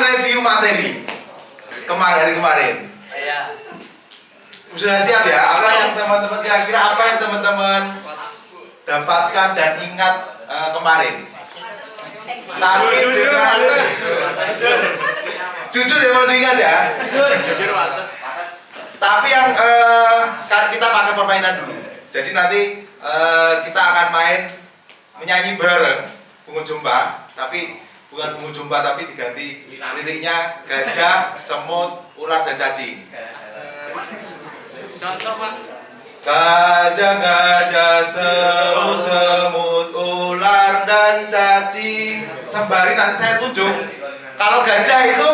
mereview materi hari kemarin. Sudah siap ya? Apa yang teman-teman kira-kira apa yang teman-teman dapatkan dan ingat kemarin? Tapi jujur ya, mau diingat ya. Tapi yang kita pakai permainan dulu. Jadi nanti kita akan main menyanyi bareng bunga jumba, tapi bukan bunga jumba tapi diganti liriknya gajah, semut, ular dan cacing. Contoh Pak. Gajah, gajah, semut, semut, ular dan cacing. Sembari nanti saya tunjuk. Kalau gajah itu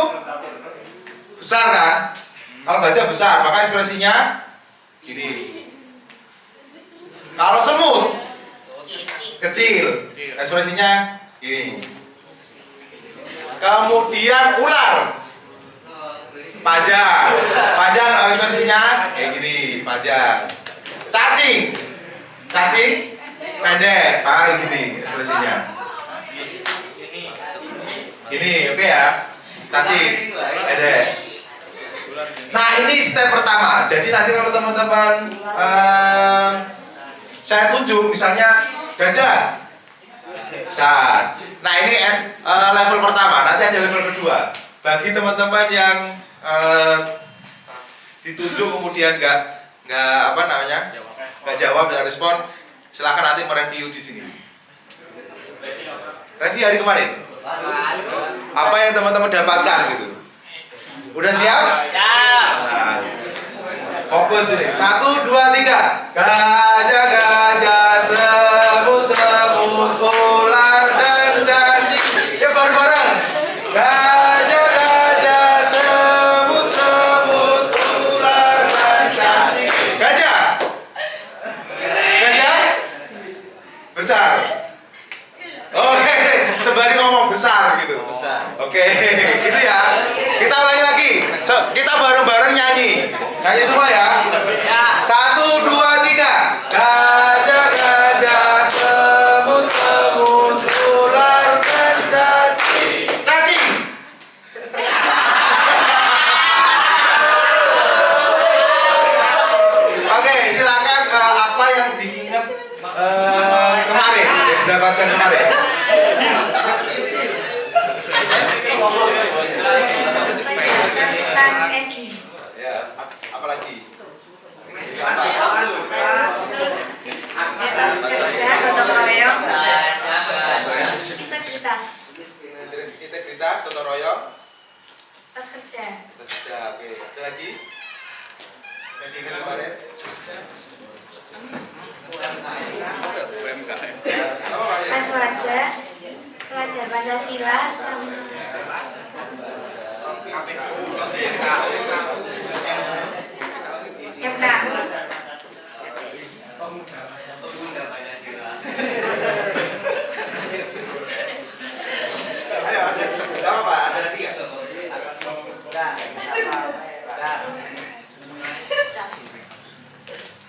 besar kan? Kalau gajah besar, maka ekspresinya gini. Kalau semut kecil, ekspresinya gini. Kemudian ular panjang, panjang ekspresinya kayak gini, panjang. Cacing, cacing pendek, kayak gini ekspresinya. Gini, oke ya. Cacing pendek. Nah, ini step pertama. Jadi nanti kalau teman-teman saya tunjuk misalnya gajah besar. Nah, ini level pertama. Nanti ada level kedua. Bagi teman-teman yang ditunjuk kemudian nggak jawab dan respon, silakan nanti mereview di sini. Review hari kemarin. Apa yang teman-teman dapatkan gitu. Udah siap? Nah, fokus ini. 1, 2, 3. Gajah, gajah, semut, semut, ular dan cacing. Ya bareng-bareng. Gajah, gajah, semut, semut, ular dan cacing. Gajah. Gajah. Besar. Oke, sembari ngomong besar gitu. Oke, gitu ya. Kita ulangi lagi. Kita bareng-bareng nyanyi. Nyanyi semua ya. 1, 2, 3. Gajah, gajah, semut, semut, ular dan cacing. Cacing. Oke, silakan apa yang diingat kemarin, yang didapatkan kemarin. Ya, apa lagi? Integritas, gotong royong, tas kerja. Oke, ada lagi? Yang diingat kemarin? Apa Pak? Tas wajah, pelajar Pancasila sama Ayo, apa Pak? Ada lagi nggak?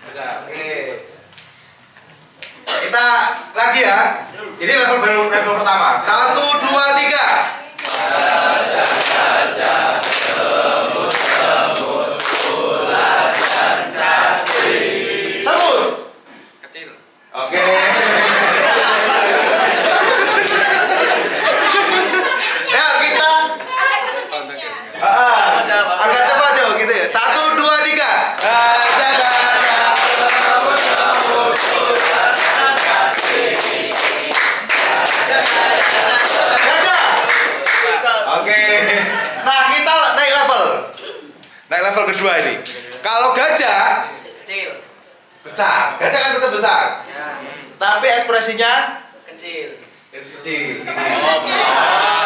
Sudah, oke. Kita lagi ya. Ini level pertama. 1, 2, 3. Semut. Kecil. Oke. Ya, kita agak cepat yuk gitu ya. 1, 2, 3. Gajah, gajah, semut, semut, ular dan cacing. Gajah. Oke. Nah, kita naik level. Naik level kedua ini. Kalau gajah Kecil. besar, gajah kan tetap besar. Tapi ekspresinya Kecil. kecil.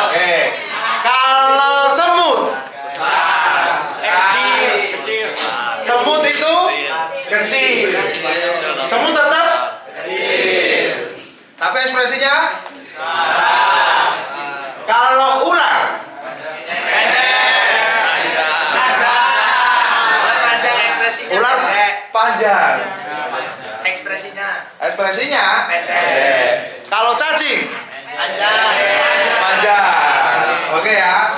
Oke. Kalau semut, Kecil. semut itu kecil. Semut tetap kecil. Tapi ekspresinya kalau ular ular panjang. Ekspresinya pendek. Kalau cacing panjang. Oke ya.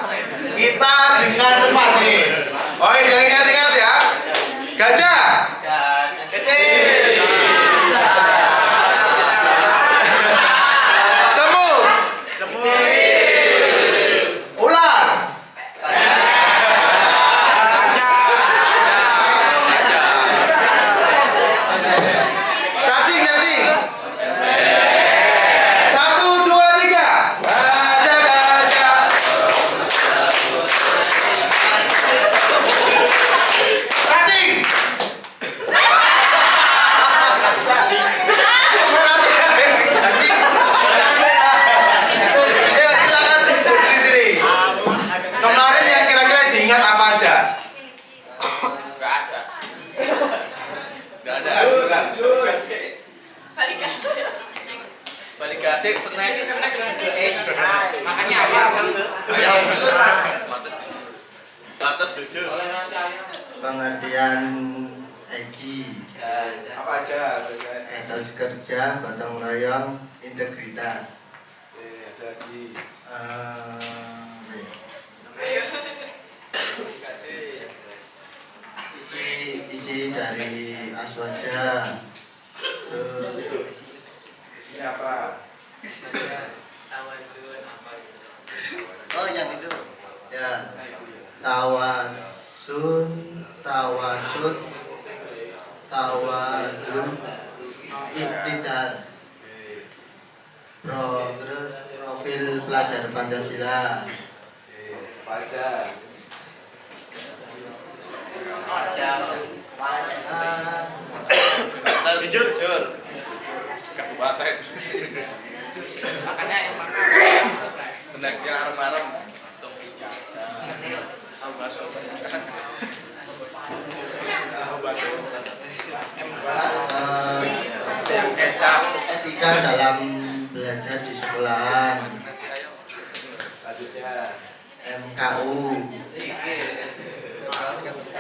dikasih snack makanya ayam batas jujur pengertian Egi Apa aja? etos kerja, gotong royong, integritas. Ada lagi. Isi dari Aswaja. Isinya apa? Oh yang itu ya, tawasud, iktidal, progres profil pelajar Pancasila. Apa aja? jujur kabupaten makanya yang makan benaknya arem-arem kecap Etika dalam belajar di sekolahan. Selanjutnya. MKU.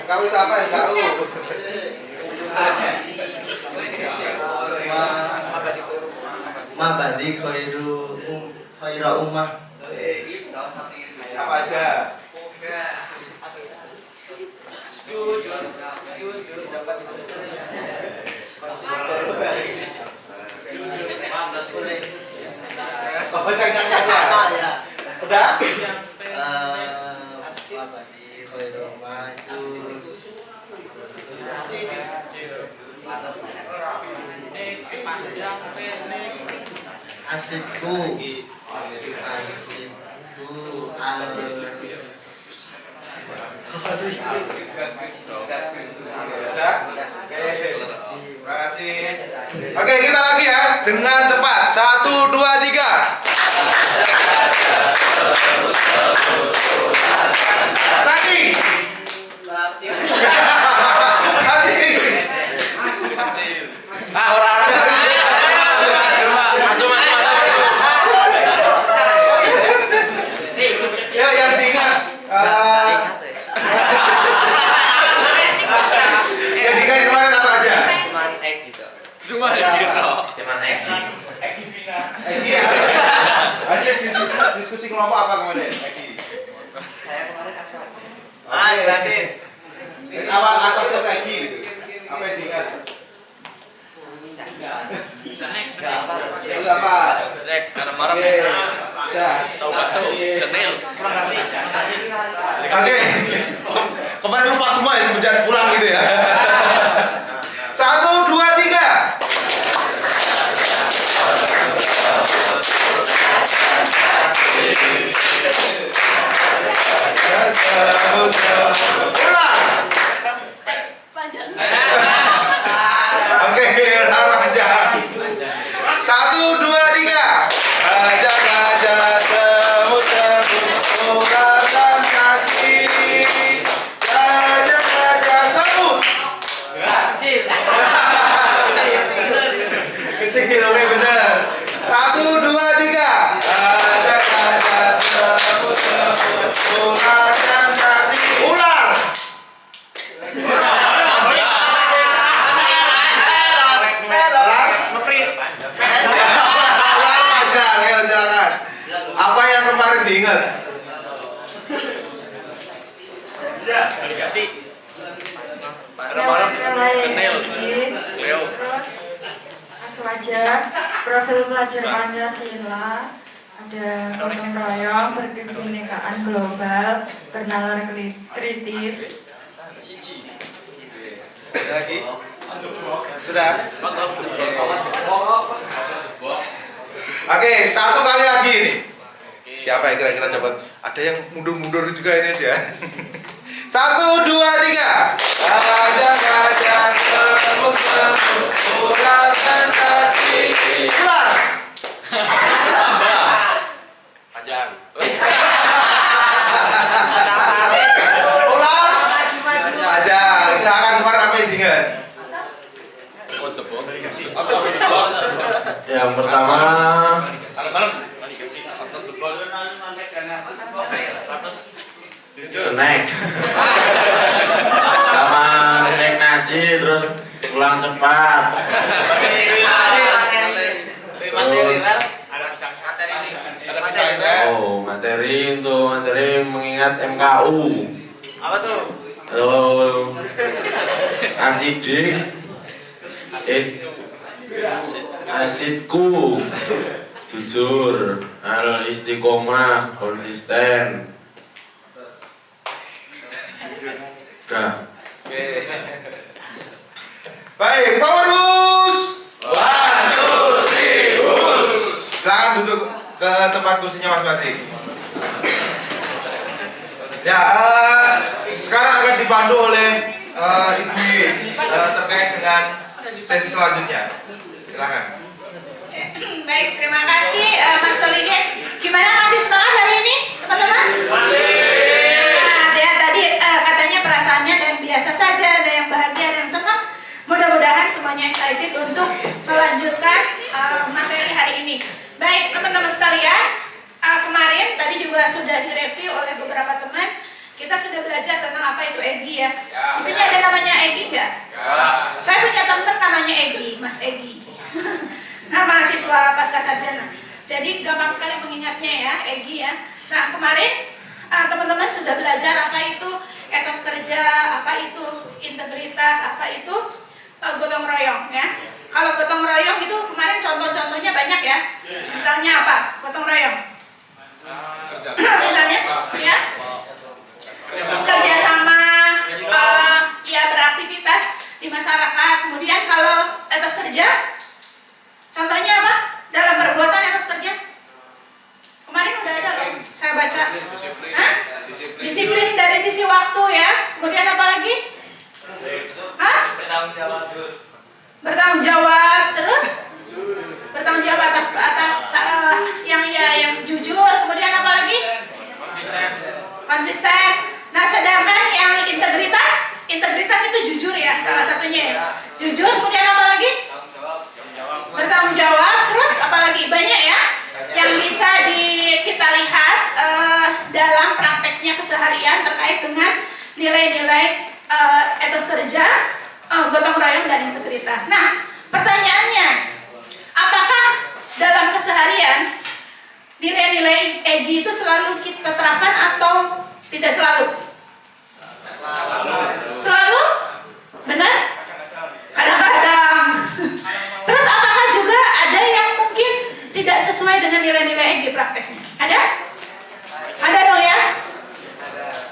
MKU itu apa? MKU? Mabadi khairu ummah. Apa aja? Oh, jangan ya. Udah? Mabadi khairu ummah itu asikku al Sudah? Oke. Terima kasih. Oke, kita lagi ya dengan cepat. 1 2 3. Cacing. Cacing. orang Ya, yang diingat. Yang diingat kemarin apa aja? cuma Egi. Hasil diskusi kelompok apa kemarin? Egi. Oke. Terus awal asal Egi gitu. Apa yang diingat? Itu apa? arem-arem Oke. Udah. tahu bakso cenil Oke. Kemarin lupa semua ya semenjak pulang gitu ya. 1 2 3. Ulang. Oke, harus aja. 1 2 3. Gajah gajah semut semut ular dan kaki. Gajah gajah semut. Kecil, oke bener. 1 2 3. Gajah gajah semut semut ular dan kaki. Ular. Ular aja, ayo silakan. Apa yang kemarin diingat? dikasih arem-arem cenil leo Terus Aswaja, profil pelajar Pancasila, ada gotong royong, berkebinekaan global, bernalar kritis. Ada lagi? Sudah? Oke, satu kali lagi ini. Siapa yang kira-kira coba? Ada yang mundur-mundur juga ini ya. 1 2 3. Gajah gajah semut semut ular dan kaki. Ular. panjang Ular. Panjang. Silakan kemarin apa yang diingat? oh tepung yang pertama snack sama snack nasi terus pulang cepat terus materi mengingat MKU Apa tuh? asidik asidku jujur al istiqomah konsisten udah. Baik, powerus. 1, 2, 3, hus. Silakan duduk ke tempat kursinya masing-masing. Ya, sekarang akan dipandu oleh Ibu terkait dengan sesi selanjutnya. Silakan. Baik, terima kasih Mas Solihin. Gimana, masih semangat hari ini, teman-teman? Masih. Nah, ya tadi katanya perasaannya ada yang biasa saja, ada yang bahagia, ada yang senang. Mudah-mudahan semuanya excited untuk melanjutkan materi hari ini. Baik, teman-teman sekalian, kemarin tadi juga sudah direview oleh beberapa teman. Kita sudah belajar tentang apa itu EGI ya. Di sini ada namanya EGI nggak? Saya punya teman namanya EGI, Mas EGI. Nah, mahasiswa pasca sarjana. Jadi gampang sekali mengingatnya ya, EGI ya. Nah, kemarin teman-teman sudah belajar apa itu etos kerja, apa itu integritas, apa itu gotong royong ya. Kalau gotong royong itu kemarin contoh-contohnya banyak ya. Misalnya apa? Gotong royong. Misalnya ya kerjasama, ya beraktivitas di masyarakat. Kemudian kalau etos kerja, contohnya apa? Dalam perbuatan etos kerja. Kemarin udah ada loh, saya baca. Hah? Disiplin dari sisi waktu ya. Kemudian apa lagi? Hah? Bertanggung jawab. Terus? Bertanggung jawab atas yang jujur. Kemudian apa lagi? Konsisten. Nah, sedangkan yang integritas itu jujur ya, salah satunya ya. Jujur, kemudian apa lagi? Bertanggung jawab. Terus apa lagi? Banyak ya yang bisa kita lihat dalam prakteknya keseharian terkait dengan nilai-nilai etos kerja, gotong royong dan integritas. Nah, pertanyaannya, apakah dalam keseharian nilai-nilai EGI itu selalu kita terapkan atau tidak selalu? Selalu? Benar? Kadang-kadang. Terus apakah juga ada yang mungkin tidak sesuai dengan nilai-nilai EGI prakteknya? Ada? Ada dong ya?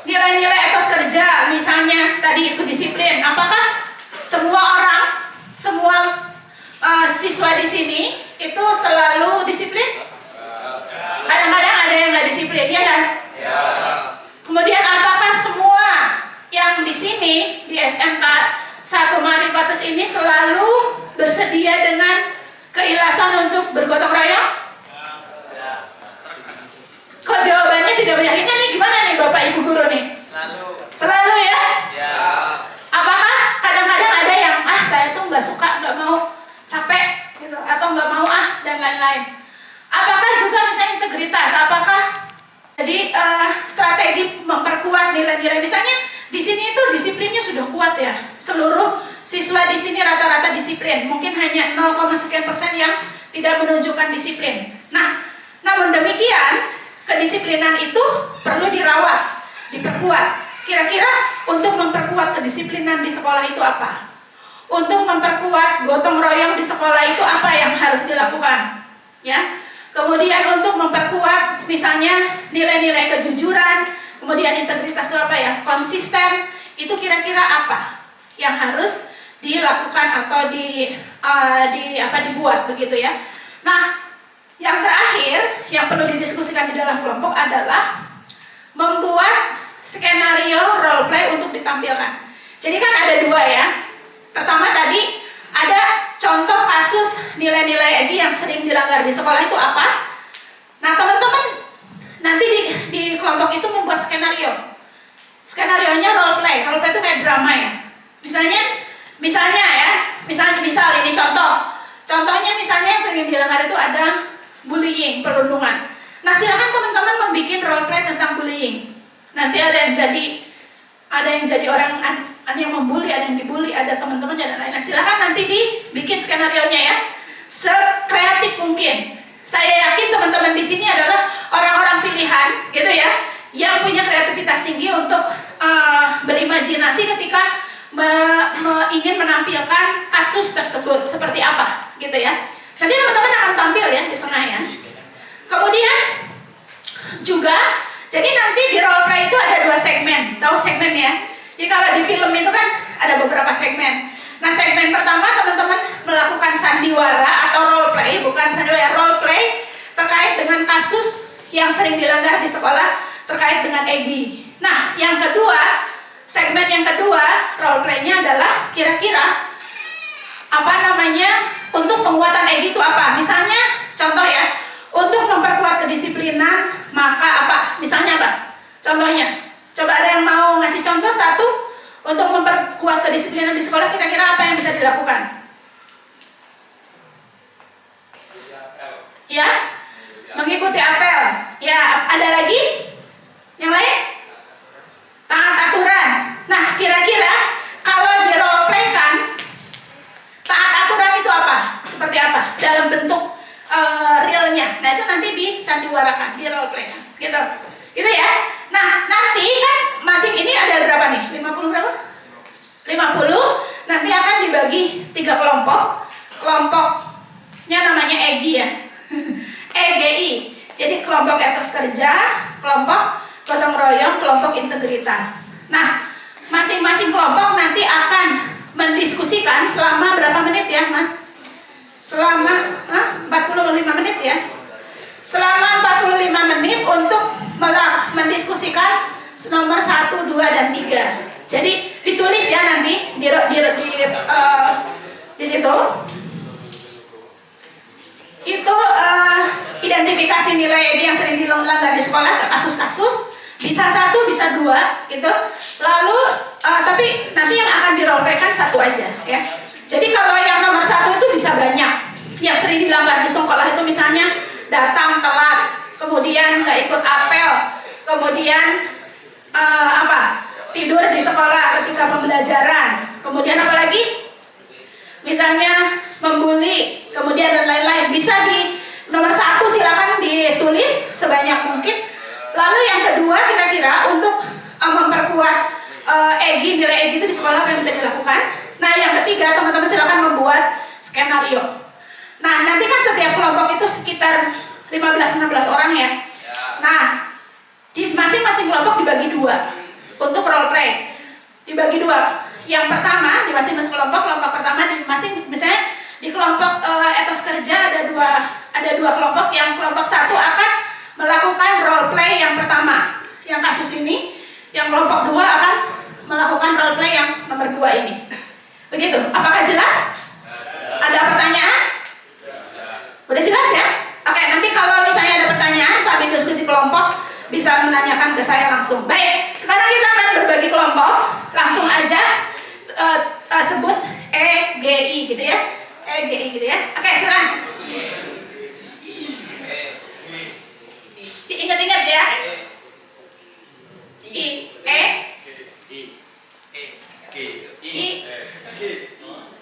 Nilai-nilai etos kerja, misalnya tadi itu disiplin. Apakah semua orang, semua siswa di sini itu selalu disiplin? Kadang-kadang ada yang nggak disiplin, ya kan? Kemudian apakah semua yang di sini di SMK 1 Maripates ini selalu bersedia dengan keikhlasan untuk bergotong royong? Kok jawabannya tidak meyakinkan nih? Gimana nih Bapak Ibu Guru nih? Selalu ya? Apakah kadang-kadang ada yang saya tuh nggak suka, nggak mau, capek gitu, atau nggak mau dan lain-lain? Apakah juga misalnya integritas? Apakah jadi strategi memperkuat nilai-nilai? Misalnya di sini itu disiplinnya sudah kuat ya. Seluruh siswa di sini rata-rata disiplin. Mungkin hanya 0,sekian persen yang tidak menunjukkan disiplin. Nah, namun demikian kedisiplinan itu perlu dirawat, diperkuat. Kira-kira untuk memperkuat kedisiplinan di sekolah itu apa? Untuk memperkuat gotong royong di sekolah itu apa yang harus dilakukan? Ya. Kemudian untuk memperkuat misalnya nilai-nilai kejujuran, kemudian integritas itu apa ya? Konsisten, itu kira-kira apa yang harus dilakukan atau dibuat begitu ya. Nah, yang terakhir yang perlu didiskusikan di dalam kelompok adalah membuat skenario role play untuk ditampilkan. Jadi kan ada dua ya. Pertama tadi ada contoh kasus nilai-nilai EGI yang sering dilanggar di sekolah itu apa? Nah, teman-teman nanti di kelompok itu membuat skenario. Skenarionya role play. Role play itu kayak drama ya. Misal ini contoh. Contohnya misalnya yang sering dilanggar itu ada bullying, perundungan. Nah, silakan teman-teman membuat role play tentang bullying. Nanti ada yang jadi orang yang membuli, ada yang dibully, ada teman-temannya dan lain-lain. Silakan nanti dibikin skenario-nya ya, sekreatif mungkin. Saya yakin teman-teman di sini adalah orang-orang pilihan, gitu ya, yang punya kreativitas tinggi untuk berimajinasi ketika ingin menampilkan kasus tersebut seperti apa, gitu ya. Nanti teman-teman akan tampil ya di tengah ya. Kemudian juga, jadi nanti di role play itu ada 2 segmen, tahu segmen ya? Jadi kalau di film itu kan ada beberapa segmen. Nah, segmen pertama teman-teman melakukan sandiwara atau role play, bukan sandiwara, role play terkait dengan kasus yang sering dilanggar di sekolah terkait dengan EGI. Nah, yang kedua, segmen yang kedua role play-nya adalah kira-kira apa namanya, untuk penguatan EGI itu apa? Misalnya contoh ya, untuk memperkuat kedisiplinan maka apa? Misalnya apa? Contohnya, coba ada yang mau ngasih contoh satu untuk memperkuat kedisiplinan di sekolah, kira-kira apa yang bisa dilakukan? Ya, mengikuti apel. Ya, ada lagi? Yang lain? Taat aturan. Nah, kira-kira kalau di role play kan, taat aturan itu apa? Seperti apa? Dalam bentuk realnya. Nah, itu nanti disandiwarakan, di role play, gitu. Gitu ya. Nah, nanti kan masing ini ada berapa nih? 50 berapa? 50. Nanti akan dibagi 3 kelompok. Kelompoknya namanya EGI ya. EGI. Jadi kelompok etos kerja, kelompok gotong royong, kelompok integritas. Nah, masing-masing kelompok nanti akan mendiskusikan selama berapa menit ya, Mas? Selama 45 menit ya. Selama 45 menit untuk mendiskusikan nomor 1, 2, dan 3. Jadi ditulis ya nanti di situ. Itu identifikasi nilai EGI yang sering dilanggar di sekolah, kasus-kasus. Bisa 1, bisa 2 gitu. Lalu tapi nanti yang akan dirolplaykan 1 aja ya. Jadi kalau yang nomor 1 itu bisa banyak. Yang sering dilanggar di sekolah itu misalnya datang telat, kemudian nggak ikut apel, kemudian tidur di sekolah ketika pembelajaran, kemudian apa lagi? Misalnya membuli, kemudian dan lain-lain. Bisa di nomor 1 silakan ditulis sebanyak mungkin. Lalu yang kedua kira-kira untuk memperkuat EGI, nilai EGI itu di sekolah apa yang bisa dilakukan? Nah, yang ketiga teman-teman silakan membuat skenario. Nah, nanti kan setiap kelompok itu sekitar 15-16 orang ya. Nah, di masing-masing kelompok dibagi 2 untuk role play. Dibagi 2. Yang pertama di masing-masing kelompok pertama misalnya di kelompok etos kerja ada dua kelompok. Yang kelompok 1 akan melakukan role play yang pertama, yang kasus ini. Yang kelompok 2 akan melakukan role play yang nomor 2 ini. Begitu. Apakah jelas? Ada pertanyaan? Udah jelas ya? Oke, nanti kalau misalnya ada pertanyaan sambil diskusi kelompok bisa menanyakan ke saya langsung. Baik, sekarang kita akan berbagi kelompok. Langsung aja sebut EGI gitu ya. EGI gitu ya. Oke, silakan. Diingat-ingat ya. I, E, I, G, I, E,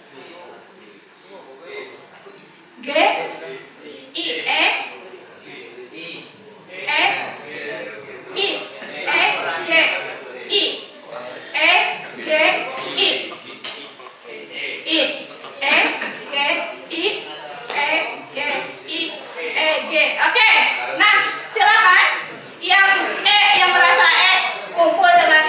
Oke, nah silakan yang yang merasa kumpul dengan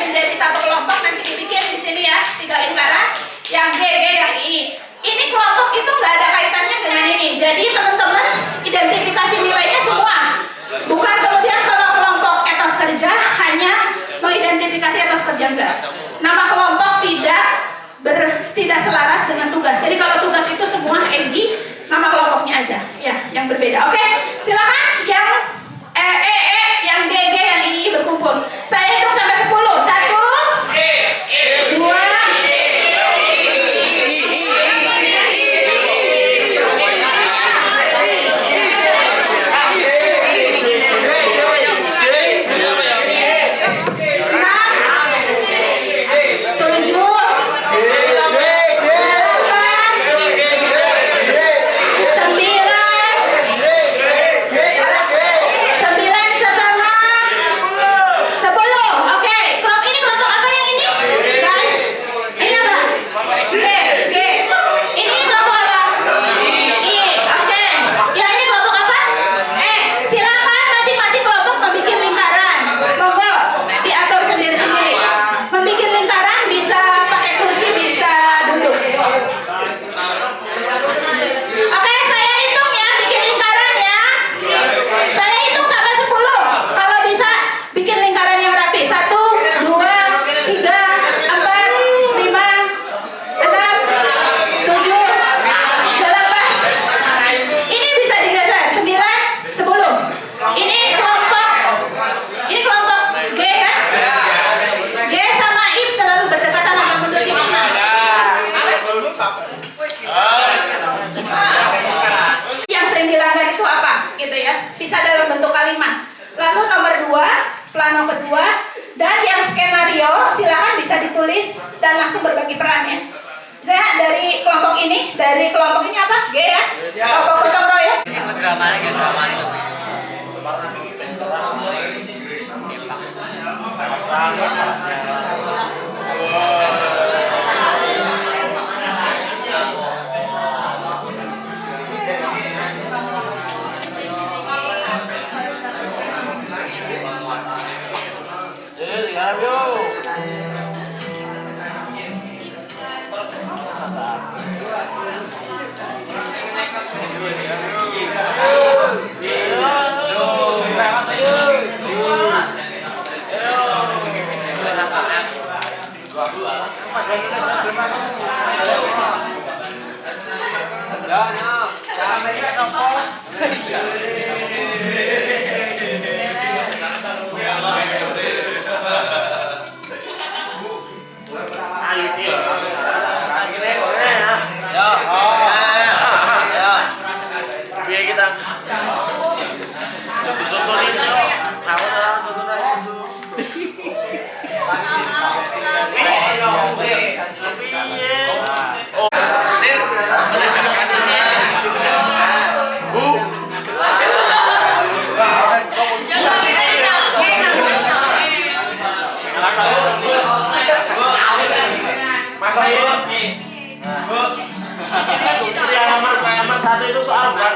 menjadi satu kelompok, nanti dibikin di sini ya 3 lingkaran. Yang G, yang I. Ini kelompok itu nggak ada kaitannya dengan ini. Jadi teman-teman identifikasi nilainya semua. Bukan kemudian kalau kelompok etos kerja hanya mengidentifikasi etos kerja, enggak. Nama kelompok tidak selaras dengan tugas. Jadi kalau tugas itu semua EGI, nama kelompoknya aja ya yang berbeda. Oke, silakan yang yang G, yang I berkumpul. Saya hitung sampai 10. 1, 2, lalu nomor 2, plano kedua, dan yang skenario silakan bisa ditulis dan langsung berbagi peran ya. Misalnya dari kelompok ini apa? G ya? Kelompok gotong royong. Nomor 1 itu soal bukan?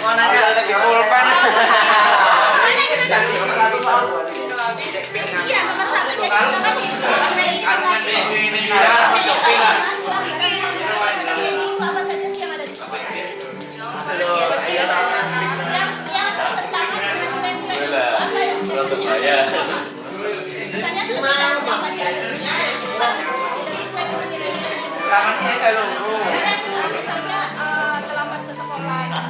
Mana dia lagi pulpen? Iya, nomor 1 jadi apa saja sih yang ada di sini? Yang pertama apa yang misalnya misalnya terlambat ke sekolah.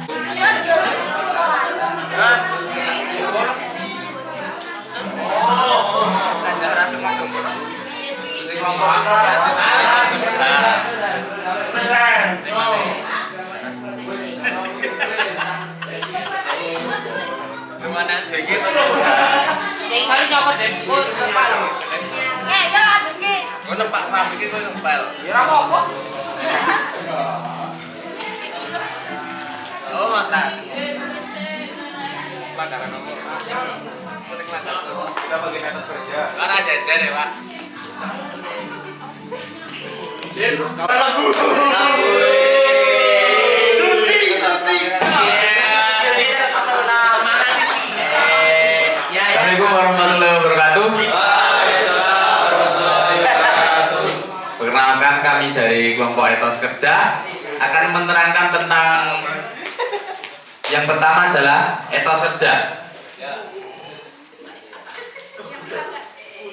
Karena jajan ya, Pak. Suci. Assalamualaikum warahmatullahi wabarakatuh. Perkenalkan, kami dari kelompok etos kerja akan menerangkan tentang yang pertama adalah etos kerja.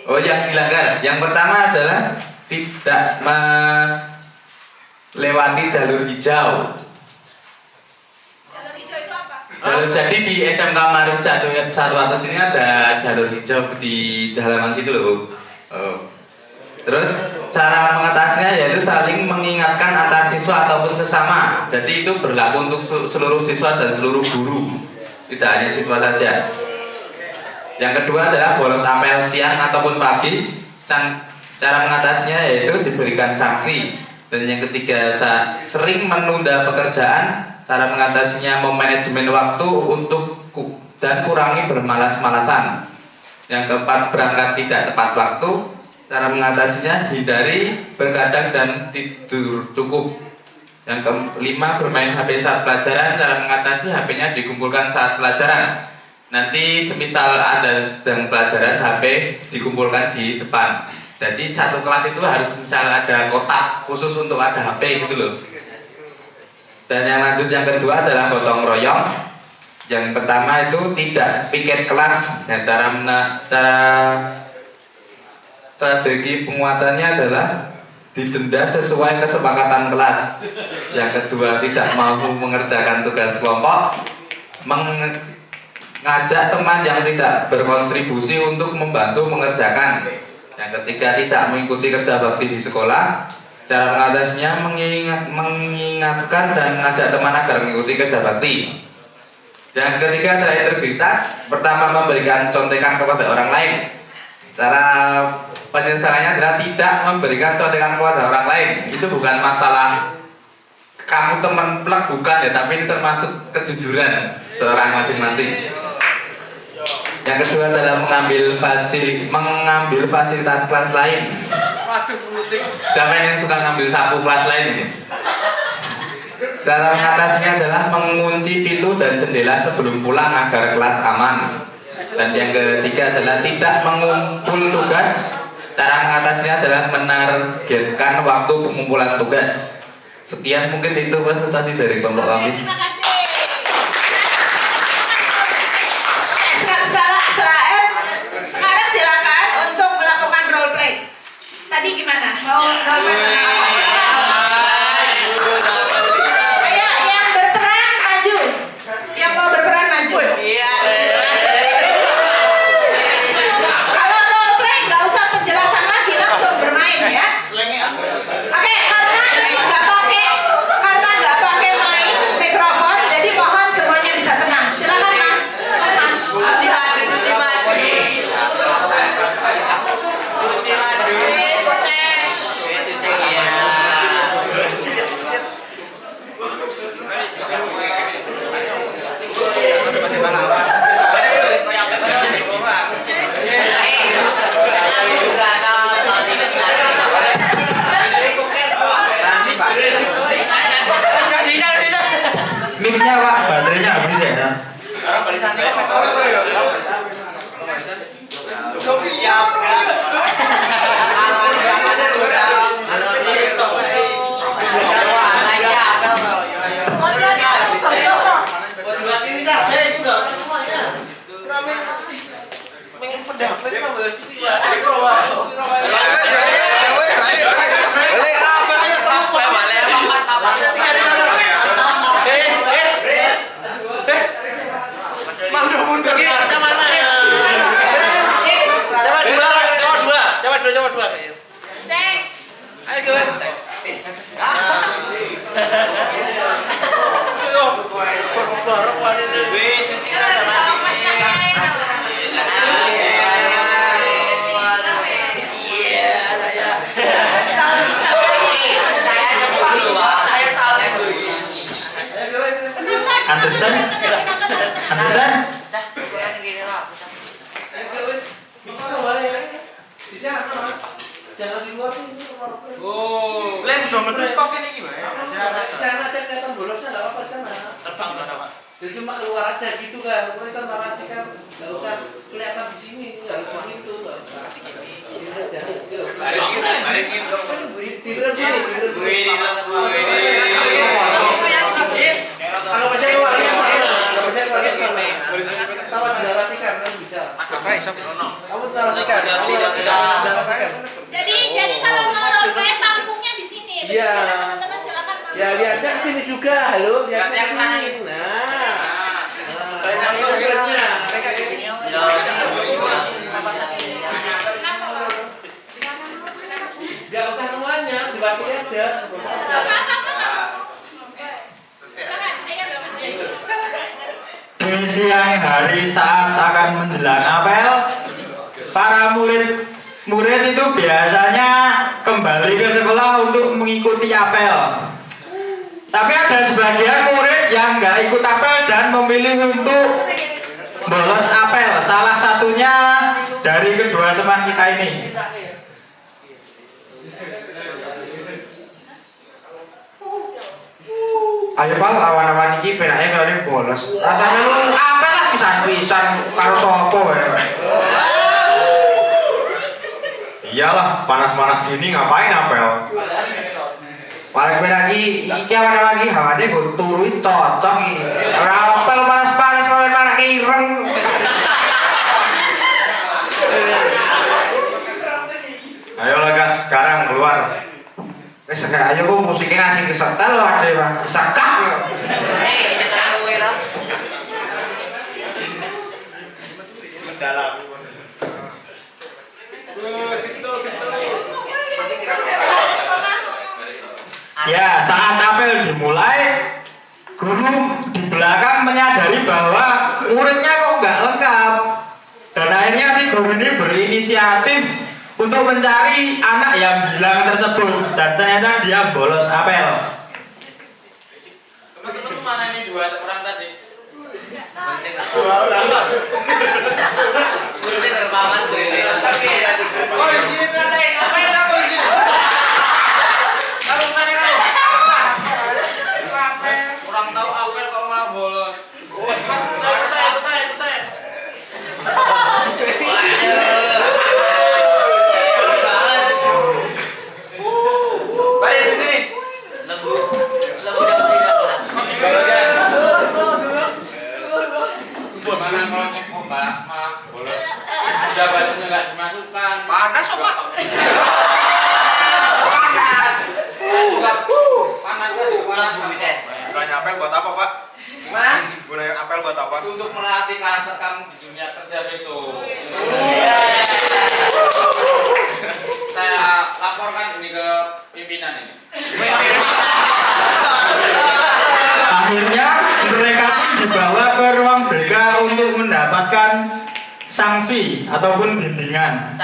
Oh, yang dilanggar. Yang pertama adalah tidak melewati jalur hijau. Jalur hijau itu apa? Jadi di SMK Marin 1 atas ini ada jalur hijau di halaman situ loh. Terus cara mengatasinya yaitu saling mengingatkan antar siswa ataupun sesama. Jadi itu berlaku untuk seluruh siswa dan seluruh guru, tidak hanya siswa saja. Yang kedua adalah bolos apel siang ataupun pagi. Cara mengatasinya yaitu diberikan sanksi. Dan yang ketiga, sering menunda pekerjaan. Cara mengatasinya memanajemen waktu dan kurangi bermalas-malasan. Yang keempat, berangkat tidak tepat waktu. Cara mengatasinya hindari berkadang dan tidur cukup. Yang kelima, bermain HP saat pelajaran. Cara mengatasi HP-nya dikumpulkan saat pelajaran. Nanti semisal ada sedang pelajaran, HP dikumpulkan di depan. Jadi satu kelas itu harus misal ada kotak khusus untuk ada HP gitu loh. Dan yang lanjut yang kedua adalah gotong royong. Yang pertama itu tidak piket kelas. Nah, strategi penguatannya adalah didenda sesuai kesepakatan kelas. Yang kedua, tidak mampu mengerjakan tugas kelompok, mengajak teman yang tidak berkontribusi untuk membantu mengerjakan. Yang ketiga, tidak mengikuti kerja bakti di sekolah. Cara mengatasinya mengingatkan dan mengajak teman agar mengikuti kerja bakti. Yang ketiga adalah integritas. Pertama, memberikan contekan kepada orang lain. Cara penyelesaiannya adalah tidak memberikan contekan kepada orang lain. Itu bukan masalah kamu teman plek, bukan ya, tapi ini termasuk kejujuran seorang masing-masing. Yang kedua adalah mengambil fasilitas kelas lain. Siapa yang suka ngambil sapu kelas lain ini? Cara mengatasinya adalah mengunci pintu dan jendela sebelum pulang agar kelas aman. Dan yang ketiga adalah tidak mengumpul tugas. Cara mengatasinya adalah menargetkan waktu pengumpulan tugas. Sekian mungkin itu presentasi dari kelompok kami. Terima kasih. Oke, sekarang silakan untuk melakukan role play. Tadi gimana? Mau role play apa? Silakan. Ayo, yang berperan maju. Yang mau berperan maju. Kalau role play nggak usah penjelasan lagi, langsung bermain ya. Oke, karena nggak pakai mic mikrofon, jadi mohon semuanya bisa tenang. Silakan Mas. Mic-nya Pak, baterainya habis ya. Cek. Understand? Understand? Jangan di luar sih, Oh, lain udah metu kok ini gimana? di sana aja kelihatan bolosnya nggak apa-apa di sana. Terbang ke apa? Jadi cuma keluar aja gitu kan. Pokoknya saya narasikan nggak usah kelihatan di sini, nggak lucu itu, nggak usah. Sini aja. Balikin. Tidur dulu. Anggap aja keluarnya sana. Anggap aja keluarnya sana. Kamu narasikan kan bisa. Kamu narasikan. Jadi kalau mau role play panggungnya di sini. Iya. Teman-teman silakan. Ya lihatnya ke sini juga, halo. Lihatnya ke sini. Nah. Banyak filmnya. Gak usah semuanya, diwakili aja. Di siang hari saat akan menjelang apel, para murid itu biasanya kembali ke sekolah untuk mengikuti apel. Tapi ada sebagian murid yang nggak ikut apel dan memilih untuk bolos apel. Salah satunya dari kedua teman kita ini. Ayo Pal, awan-awan iki penake kaya bolos. Rasane lu apel lah pisan-pisan karo sapa wae. Iyalah, panas-panas gini ngapain apel? Paling penak iki awan-awan iki hawane go turu cocok iki. Ora apel panas-panas kaya marak ireng. Ayolah gas, sekarang keluar. Wis ayo kok musiknya ngasih kesetel lho ade Bang. Sekak yo. Ya, saat apel dimulai, guru di belakang menyadari bahwa muridnya kok nggak lengkap, dan akhirnya si guru ini berinisiatif untuk mencari anak yang hilang tersebut, dan ternyata dia bolos apel. Teman-teman mana ini dua orang tadi? Oh di sini ternyata ngapain kamu di sini? Kamu tanya kamu, Mas. Kurang tahu apel kok malah bolos. Ikut saya. Baik di sini. Mana mau malah bolos. Jabatannya nggak dimasukkan. Panas kok Pak. Panas. Panas kan. Gunanya apel buat apa, Pak? Gimana? Gunanya apel buat apa? Untuk melatih karakter kamu di dunia kerja besok. Saya laporkan ini ke pimpinan ini. Akhirnya mereka pun dibawa ke ruang BK untuk mendapatkan sanksi ataupun bimbingan.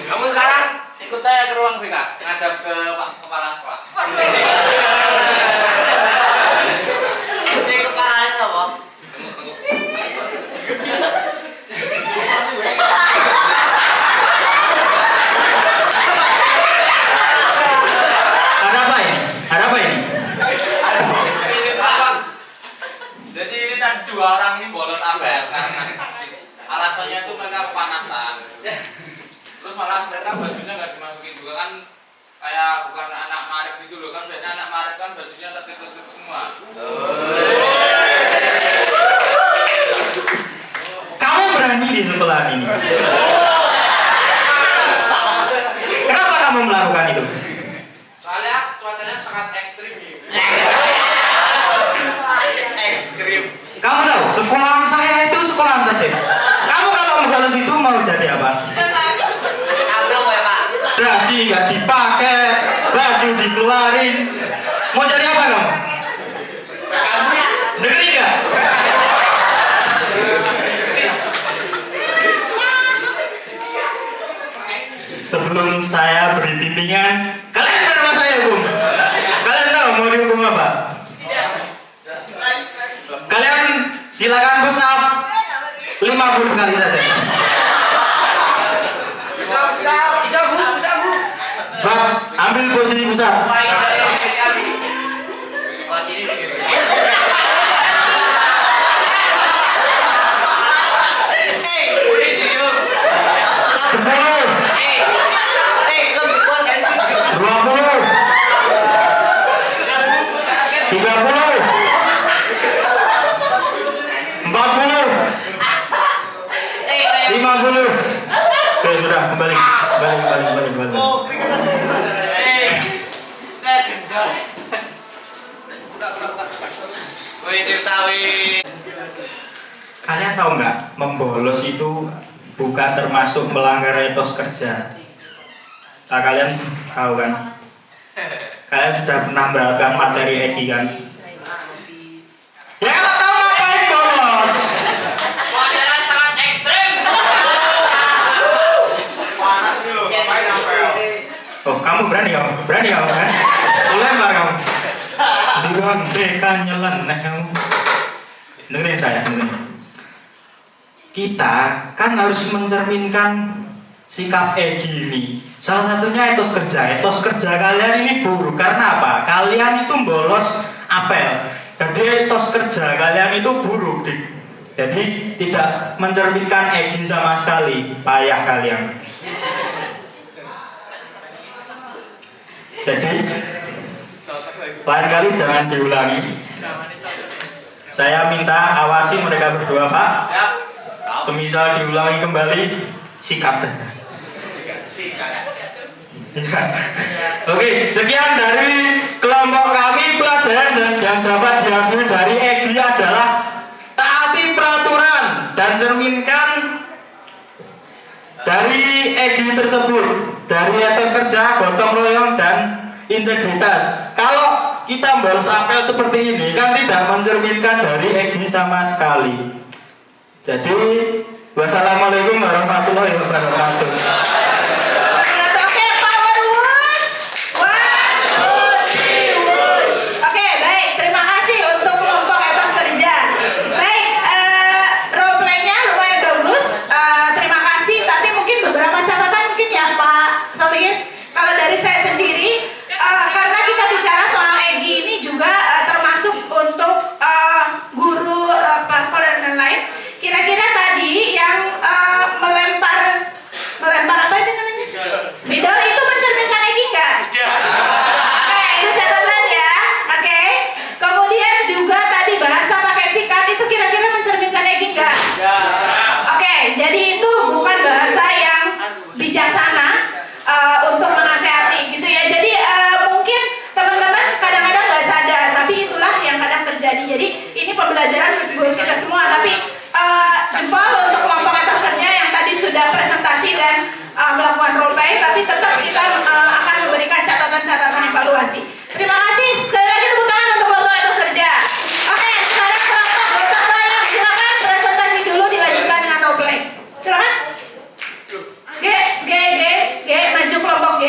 Kamu sekarang ikut saya ke ruang BK, ngadap ke Pak Kepala Sekolah. Ini kepalanya apa? Ada apa ini? Ini apa? Jadi ini tadi dua orang ini bolos apel karena alasannya itu mereka kepanasan. Terus malah mereka bajunya nggak dimasukin juga kan, kayak bukan anak Maret gitu loh kan, biasanya anak Maret kan bajunya tertutup semua. Kamu berani di sekolah ini? Kenapa kamu melakukan itu? Soalnya cuacanya sangat ekstrim nih. Ekstrim. Kamu tahu, sekolah saya itu sekolah tertib. Kamu kalau membalas itu mau jadi apa? Ambruk ya Pak. Dasi nggak dipakai, baju dikeluarin. Mau jadi apa kamu? Dengerin nggak? Sebelum saya beri bimbingan, kalian ke rumah saya hukum. Kalian tahu mau dihukum apa? Kalian silakan push up 50 kali saja. Bisa bu. Cepat, ambil posisi push up. Oke, sudah kembali. Kalian tahu nggak, membolos itu bukan termasuk melanggar etos kerja. Nah, kalian tahu kan? Kalian sudah pernah mendapatkan materi EGI kan? Ya kalau tahu ngapain bolos? Cuacanya sangat ekstrim. Panas ini loh, ngapain apel? Oh, kamu berani kan? Lempar kamu. Dirontekan nyeleneh kamu. Dengerin saya, Kita kan harus mencerminkan sikap EGI ini. Salah satunya etos kerja. Etos kerja kalian ini buruk karena apa? Kalian itu bolos apel. Jadi etos kerja kalian itu buruk. Jadi tidak mencerminkan EGI sama sekali. Payah kalian. Jadi lain kali jangan diulangi. Saya minta awasi mereka berdua, Pak. Semisal diulangi kembali, sikap saja. Ya. Oke, sekian dari kelompok kami. Pelajaran yang dapat diambil dari EGI adalah taati peraturan dan cerminkan dari EGI tersebut, dari etos kerja, gotong royong, dan integritas. Kalau kita bolos apel seperti ini kan tidak mencerminkan dari Egi sama sekali. Jadi wassalamualaikum warahmatullahi wabarakatuh. Oke, power wush. 1, 2, 3, wush. Oke, baik. Terima kasih untuk kelompok etos kerja. Baik, role play-nya lumayan bagus. Terima kasih. Tapi mungkin beberapa catatan mungkin ya Pak Solihin. Kalau dari saya sendiri, karena kita bicara soal Egi ini juga termasuk untuk guru kepala sekolah dan lain-lain. Kira-kira tadi yang melempar apa itu namanya? Spidol itu mencerminkan Egi enggak? Oke, itu catatan ya. Oke. Kemudian juga tadi bahasa pakai sikat itu kira-kira mencerminkan Egi enggak? Oke, jadi itu bukan bahasa yang bijaksana untuk menasehati gitu ya. Jadi mungkin teman-teman kadang-kadang nggak sadar, tapi itulah yang kadang terjadi. Jadi ini pembelajaran buat kita semua. Tapi jempol untuk kelompok atas kerja yang tadi sudah presentasi dan melakukan role play, tapi tetap kita akan memberikan catatan-catatan evaluasi. Terima kasih. Sekali lagi tepuk tangan untuk kelompok atas kerja. Oke, sekarang kelompok gotong royong, silakan presentasi dulu dilanjutkan dengan role play. Silakan. G, maju kelompok G.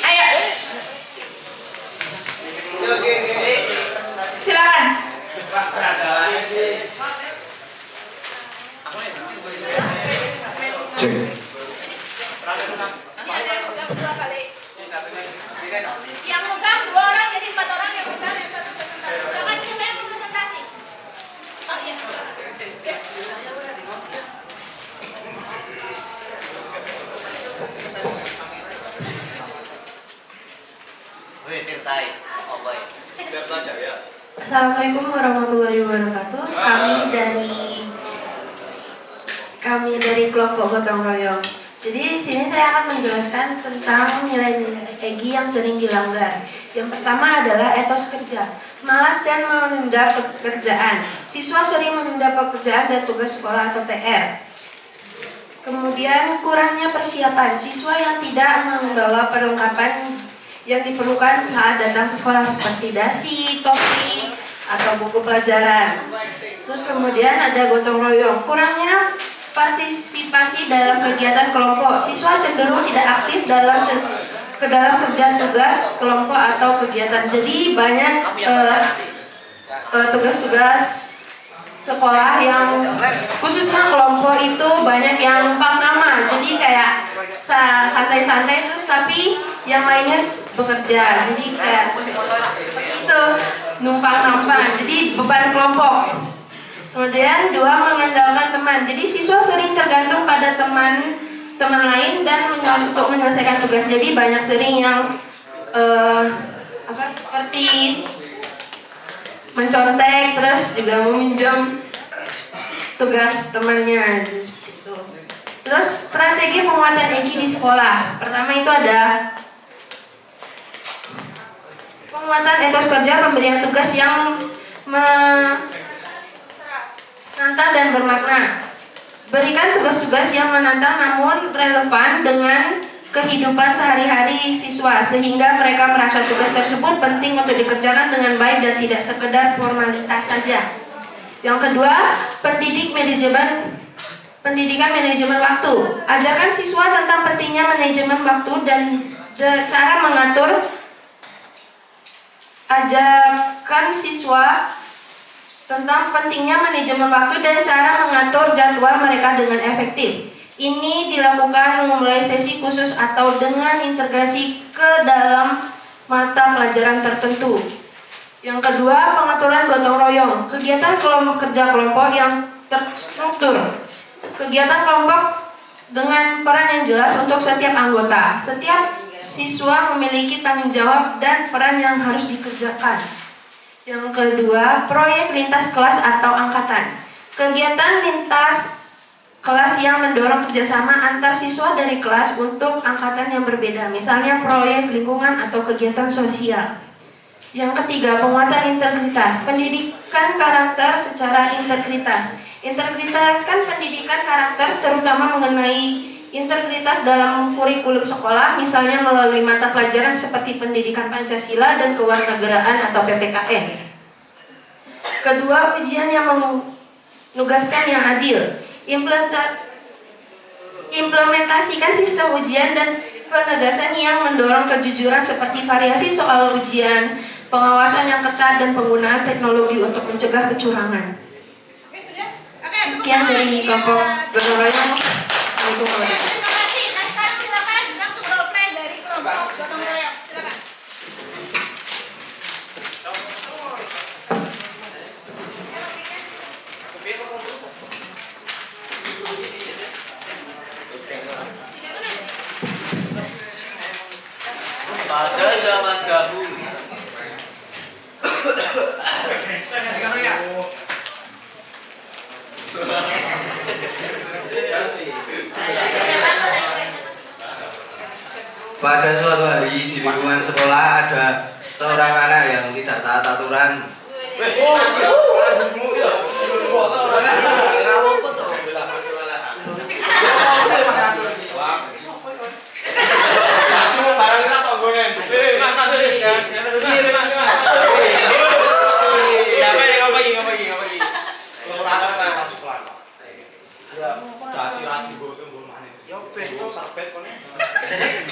Ayo. Silakan. Cek. Yang megang 2 orang jadi 4 orang yang megang yang satu presentasi. Silakan siapa yang mau presentasi? Oh iya, silakan. Assalamualaikum warahmatullahi wabarakatuh. Kami dari kelompok gotong royong. Jadi di sini saya akan menjelaskan tentang nilai-nilai Egi yang sering dilanggar. Yang pertama adalah etos kerja, malas dan menunda pekerjaan. Siswa sering menunda pekerjaan dan tugas sekolah atau PR. Kemudian kurangnya persiapan, siswa yang tidak membawa perlengkapan yang diperlukan saat datang ke sekolah seperti dasi, topi, atau buku pelajaran. Terus kemudian ada gotong royong, kurangnya partisipasi dalam kegiatan kelompok. Siswa cenderung tidak aktif dalam kerja tugas kelompok atau kegiatan. Jadi banyak tugas-tugas sekolah yang khususnya kelompok itu banyak yang numpang nama. Jadi kayak santai-santai terus tapi yang lainnya bekerja. Jadi kayak itu numpang-numpang. Jadi beban kelompok. Kemudian 2, mengandalkan teman. Jadi siswa sering tergantung pada teman lain dan untuk menyelesaikan tugas. Jadi banyak sering yang seperti mencontek terus juga meminjam tugas temannya seperti itu. Terus strategi penguatan Egi di sekolah. Pertama itu ada penguatan etos kerja, pemberian tugas yang menantang dan bermakna. Berikan tugas-tugas yang menantang namun relevan dengan kehidupan sehari-hari siswa sehingga mereka merasa tugas tersebut penting untuk dikerjakan dengan baik dan tidak sekedar formalitas saja. Yang kedua, pendidikan manajemen waktu. Ajarkan siswa tentang pentingnya manajemen waktu dan cara mengatur. Ajarkan siswa tentang pentingnya manajemen waktu dan cara mengatur jadwal mereka dengan efektif. Ini dilakukan memulai sesi khusus atau dengan integrasi ke dalam mata pelajaran tertentu. Yang kedua, pengaturan gotong royong. Kegiatan kerja kelompok yang terstruktur. Kegiatan kelompok dengan peran yang jelas untuk setiap anggota. Setiap siswa memiliki tanggung jawab dan peran yang harus dikerjakan. Yang kedua, proyek lintas kelas atau angkatan. Kegiatan lintas kelas yang mendorong kerjasama antar siswa dari kelas untuk angkatan yang berbeda. Misalnya proyek lingkungan atau kegiatan sosial. Yang ketiga, penguatan integritas. Pendidikan karakter secara integritas. Integritas kan pendidikan karakter terutama mengenai integritas dalam kurikulum sekolah, misalnya melalui mata pelajaran seperti pendidikan Pancasila dan kewarganegaraan atau PPKN. Kedua, ujian yang menugaskan yang adil. Implementasikan sistem ujian dan penegasan yang mendorong kejujuran seperti variasi soal ujian, pengawasan yang ketat, dan penggunaan teknologi untuk mencegah kecurangan. Oke, sudah? Oke, Sekian dari kelompok gotong royong. Terima kasih. Nah, sekarang silakan langsung role play dari kelompok gotong royong. Silakan. Pada zaman dahulu. Pada suatu hari di lingkungan sekolah ada seorang anak yang tidak taat aturan.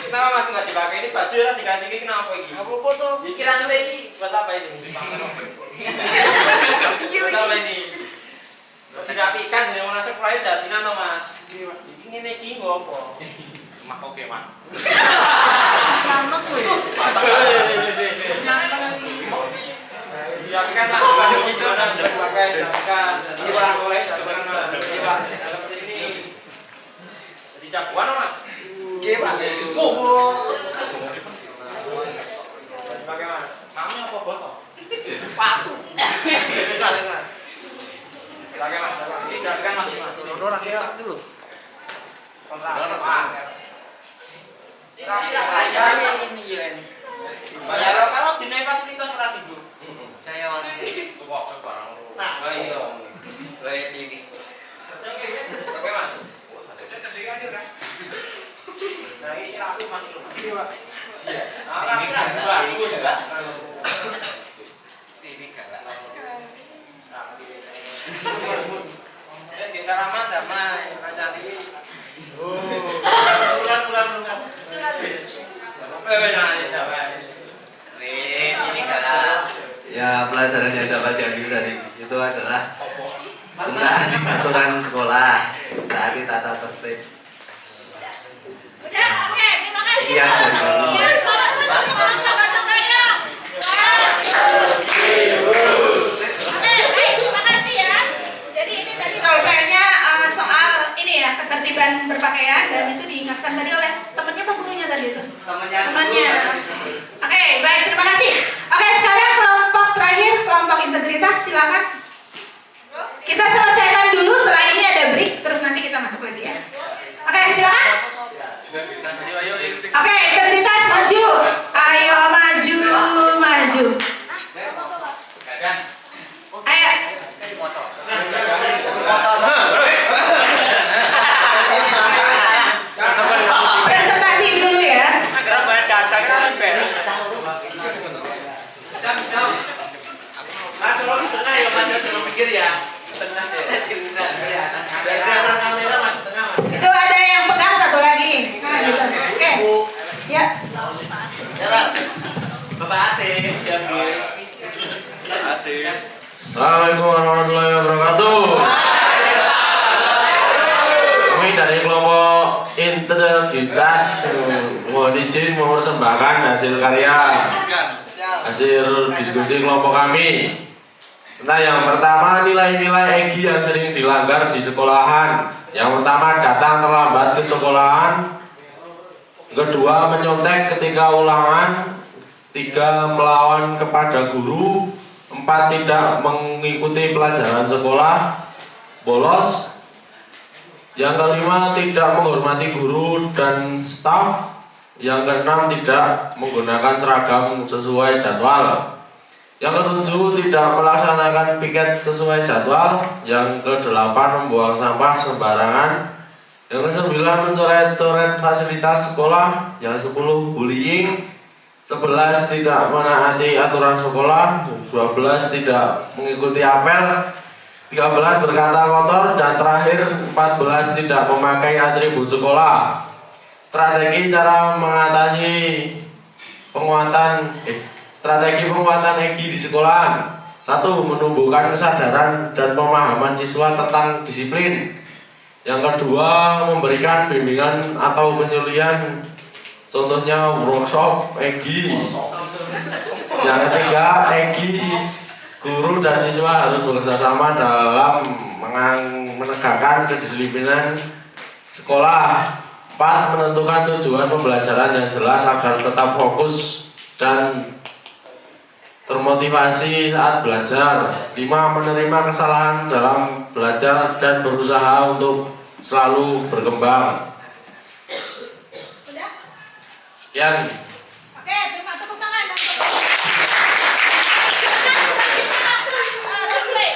Kenapa mas nggak dipakai ini baju lah dikasih ini kenapa ini? Apa tuh? Pikiran lagi buat apa ini? Buat apa ini? Tidak ikan yang mau nasib lain dah sini atau mas? Ini neki ngopo? Mak oke mak. Ya kan lah, baju hijau dan pakai kan. Boleh sebenarnya. Seperti ini. Jadi jagoan mas? Gimana? Pakai mas. Mami apa botol? Patu. Pakai mas. Ini jagoan mas. Orang kita dulu. Bayar kalau dinaik fasilitas ora tidur. Saya wanita. Tuwak barang. Nah, iya. Kayak ini. Oke, Mas. Nah, ini sih aku masih lupa. Iya, Pak. Nah, ini kan bagus, Pak. Ini galak. Terus kita ramah damai, macari. Ini galak. Ya, pelajaran yang dapat diambil dari itu adalah tentang aturan sekolah, taati tata tertib. Udah, oke, terima kasih. Iya, Mas. betul. Ya, bagus untuk kelompok gotong royong. Oke, baik, terima kasih ya. Jadi ini tadi role play-nya soal ini ya, ketertiban berpakaian, dan itu diingatkan tadi oleh temannya apa gurunya tadi itu? Temannya. Oke, baik, terima kasih. Oke, sekarang kelompok terakhir, kelompok integritas, silakan. Kita selesaikan dulu, setelah ini ada break, terus nanti kita masuk lagi ya. Oke, silakan. Oke, integritas maju. Ayo maju, maju. Ayo. Presentasi dulu ya. Nah, kalau di tengah ya Mas, jangan mikir ya. Tengah deh. Dari kelihatan kamera Mas, tengah Mas. Itu ada yang pegang satu lagi. Nah, gitu. Oke. Ya. Bapak Ate, diambil. Ate. Assalamualaikum warahmatullahi wabarakatuh. Kami dari kelompok integritas mohon izin mempersembahkan hasil karya, hasil diskusi kelompok kami. Nah, yang pertama nilai-nilai EGI yang sering dilanggar di sekolahan. Yang pertama datang terlambat ke sekolahan. Kedua menyontek ketika ulangan. Tiga melawan kepada guru. 4 tidak mengikuti pelajaran sekolah, bolos. Yang kelima tidak menghormati guru dan staf. Yang keenam tidak menggunakan seragam sesuai jadwal. Yang ketujuh tidak melaksanakan piket sesuai jadwal. Yang kedelapan membuang sampah sembarangan. Yang ke-9 mencoret-coret fasilitas sekolah. Yang 10 bullying. 11 tidak menaati aturan sekolah. 12 tidak mengikuti apel. 13 berkata kotor. Dan terakhir 14 tidak memakai atribut sekolah. Strategi cara mengatasi strategi penguatan EGI di sekolah. 1. Menumbuhkan kesadaran dan pemahaman siswa tentang disiplin. Yang kedua, memberikan bimbingan atau penyuluhan, contohnya workshop EGI. Yang ketiga, EGI guru dan siswa harus bekerjasama dalam menegakkan kedisiplinan sekolah. 4. Menentukan tujuan pembelajaran yang jelas agar tetap fokus dan termotivasi saat belajar. 5. Menerima kesalahan dalam belajar dan berusaha untuk selalu berkembang. Udah? Sekian. Oke, terima tepuk tangan dan selanjutnya langsung replay.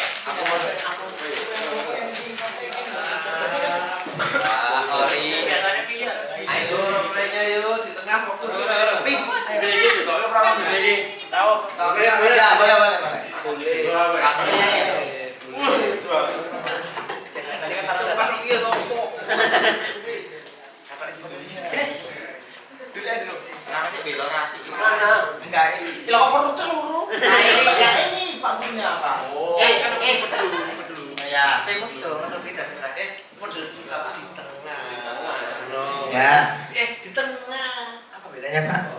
Ayo replaynya yuk di tengah fokus. Oke, boleh. Ya. Di tengah. Apa bedanya, Pak?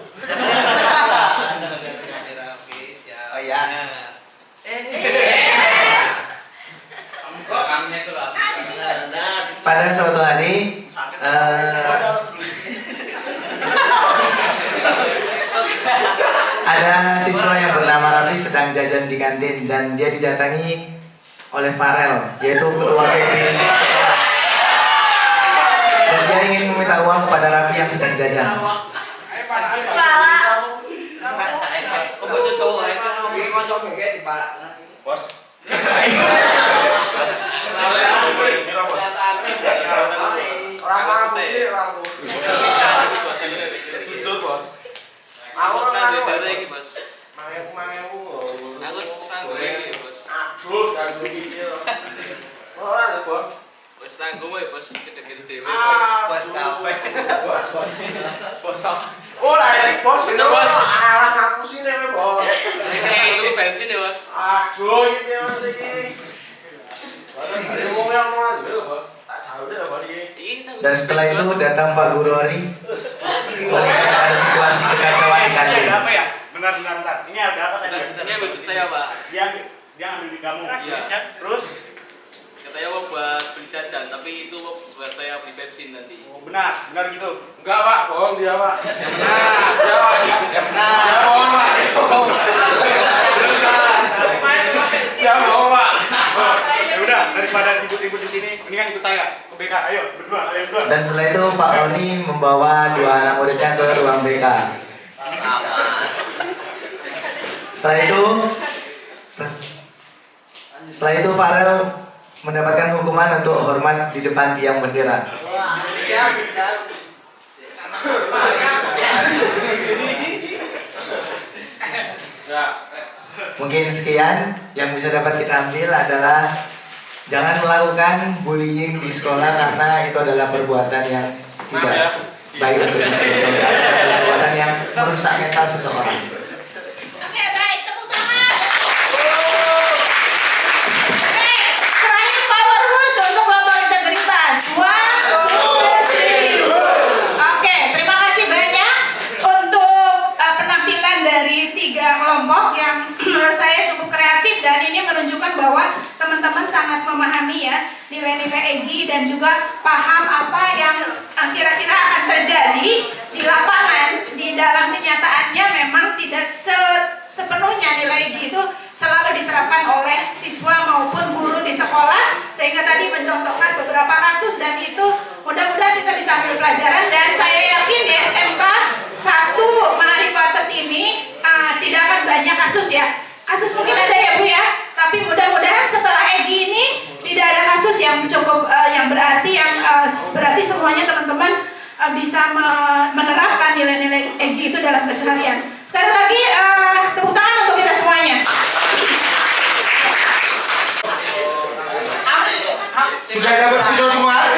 Oh ya. Pada suatu hari ada siswa yang bernama Raffi sedang jajan di kantin dan dia didatangi oleh Farel, yaitu ketua PB sekolah. Dan dia ingin meminta uang kepada Raffi yang sedang jajan. Bos. Jujur, Bos. Dan setelah itu datang Pak Gurori melihat situasi kekacauan di kantin. Apa ya? Bentar. Ini harga apa tadi? Ini budget saya, Pak. Dia ambil di kamu. Iya. Terus? Katanya mau buat beli jajan, tapi itu buat saya beli bensin nanti. Oh, benar gitu. Enggak, Pak, bohong dia, Pak. Ya bohong, Pak. Ya udah, daripada ribut-ribut di sini, mendingan ikut saya ke BK. Ayo, kalian berdua. Dan setelah itu Pak Oni membawa dua anak muridnya ke ruang BK. Setelah itu Farel mendapatkan hukuman untuk hormat di depan tiang bendera. Mungkin sekian yang bisa dapat kita ambil adalah jangan melakukan bullying di sekolah karena itu adalah perbuatan yang tidak baik untuk dicontohkan, perbuatan yang merusak mental seseorang. Oke, baik, tepuk tangan. Oke, terakhir power push untuk lomba integritas. 1, 2, 3. Oke, terima kasih banyak untuk penampilan dari 3 kelompok yang menurut saya cukup kreatif dan ini menunjukkan bahwa teman-teman sangat memahami ya nilai-nilai EGI dan juga paham apa yang kira-kira akan terjadi di lapangan. Di dalam kenyataannya memang tidak sepenuhnya nilai EGI itu selalu diterapkan oleh siswa maupun guru di sekolah, sehingga tadi mencontohkan beberapa kasus dan itu mudah-mudahan kita bisa ambil pelajaran. Dan saya yakin di SMK 1 Menari Batas ini tidak akan banyak kasus ya. Kasus mungkin ada ya Bu ya, tapi mudah-mudahan setelah EGI ini tidak ada kasus yang cukup yang berarti berarti semuanya teman-teman bisa menerapkan nilai-nilai EGI itu dalam keseharian. Sekali lagi tepuk tangan untuk kita semuanya. Sudah dapat spidol semua?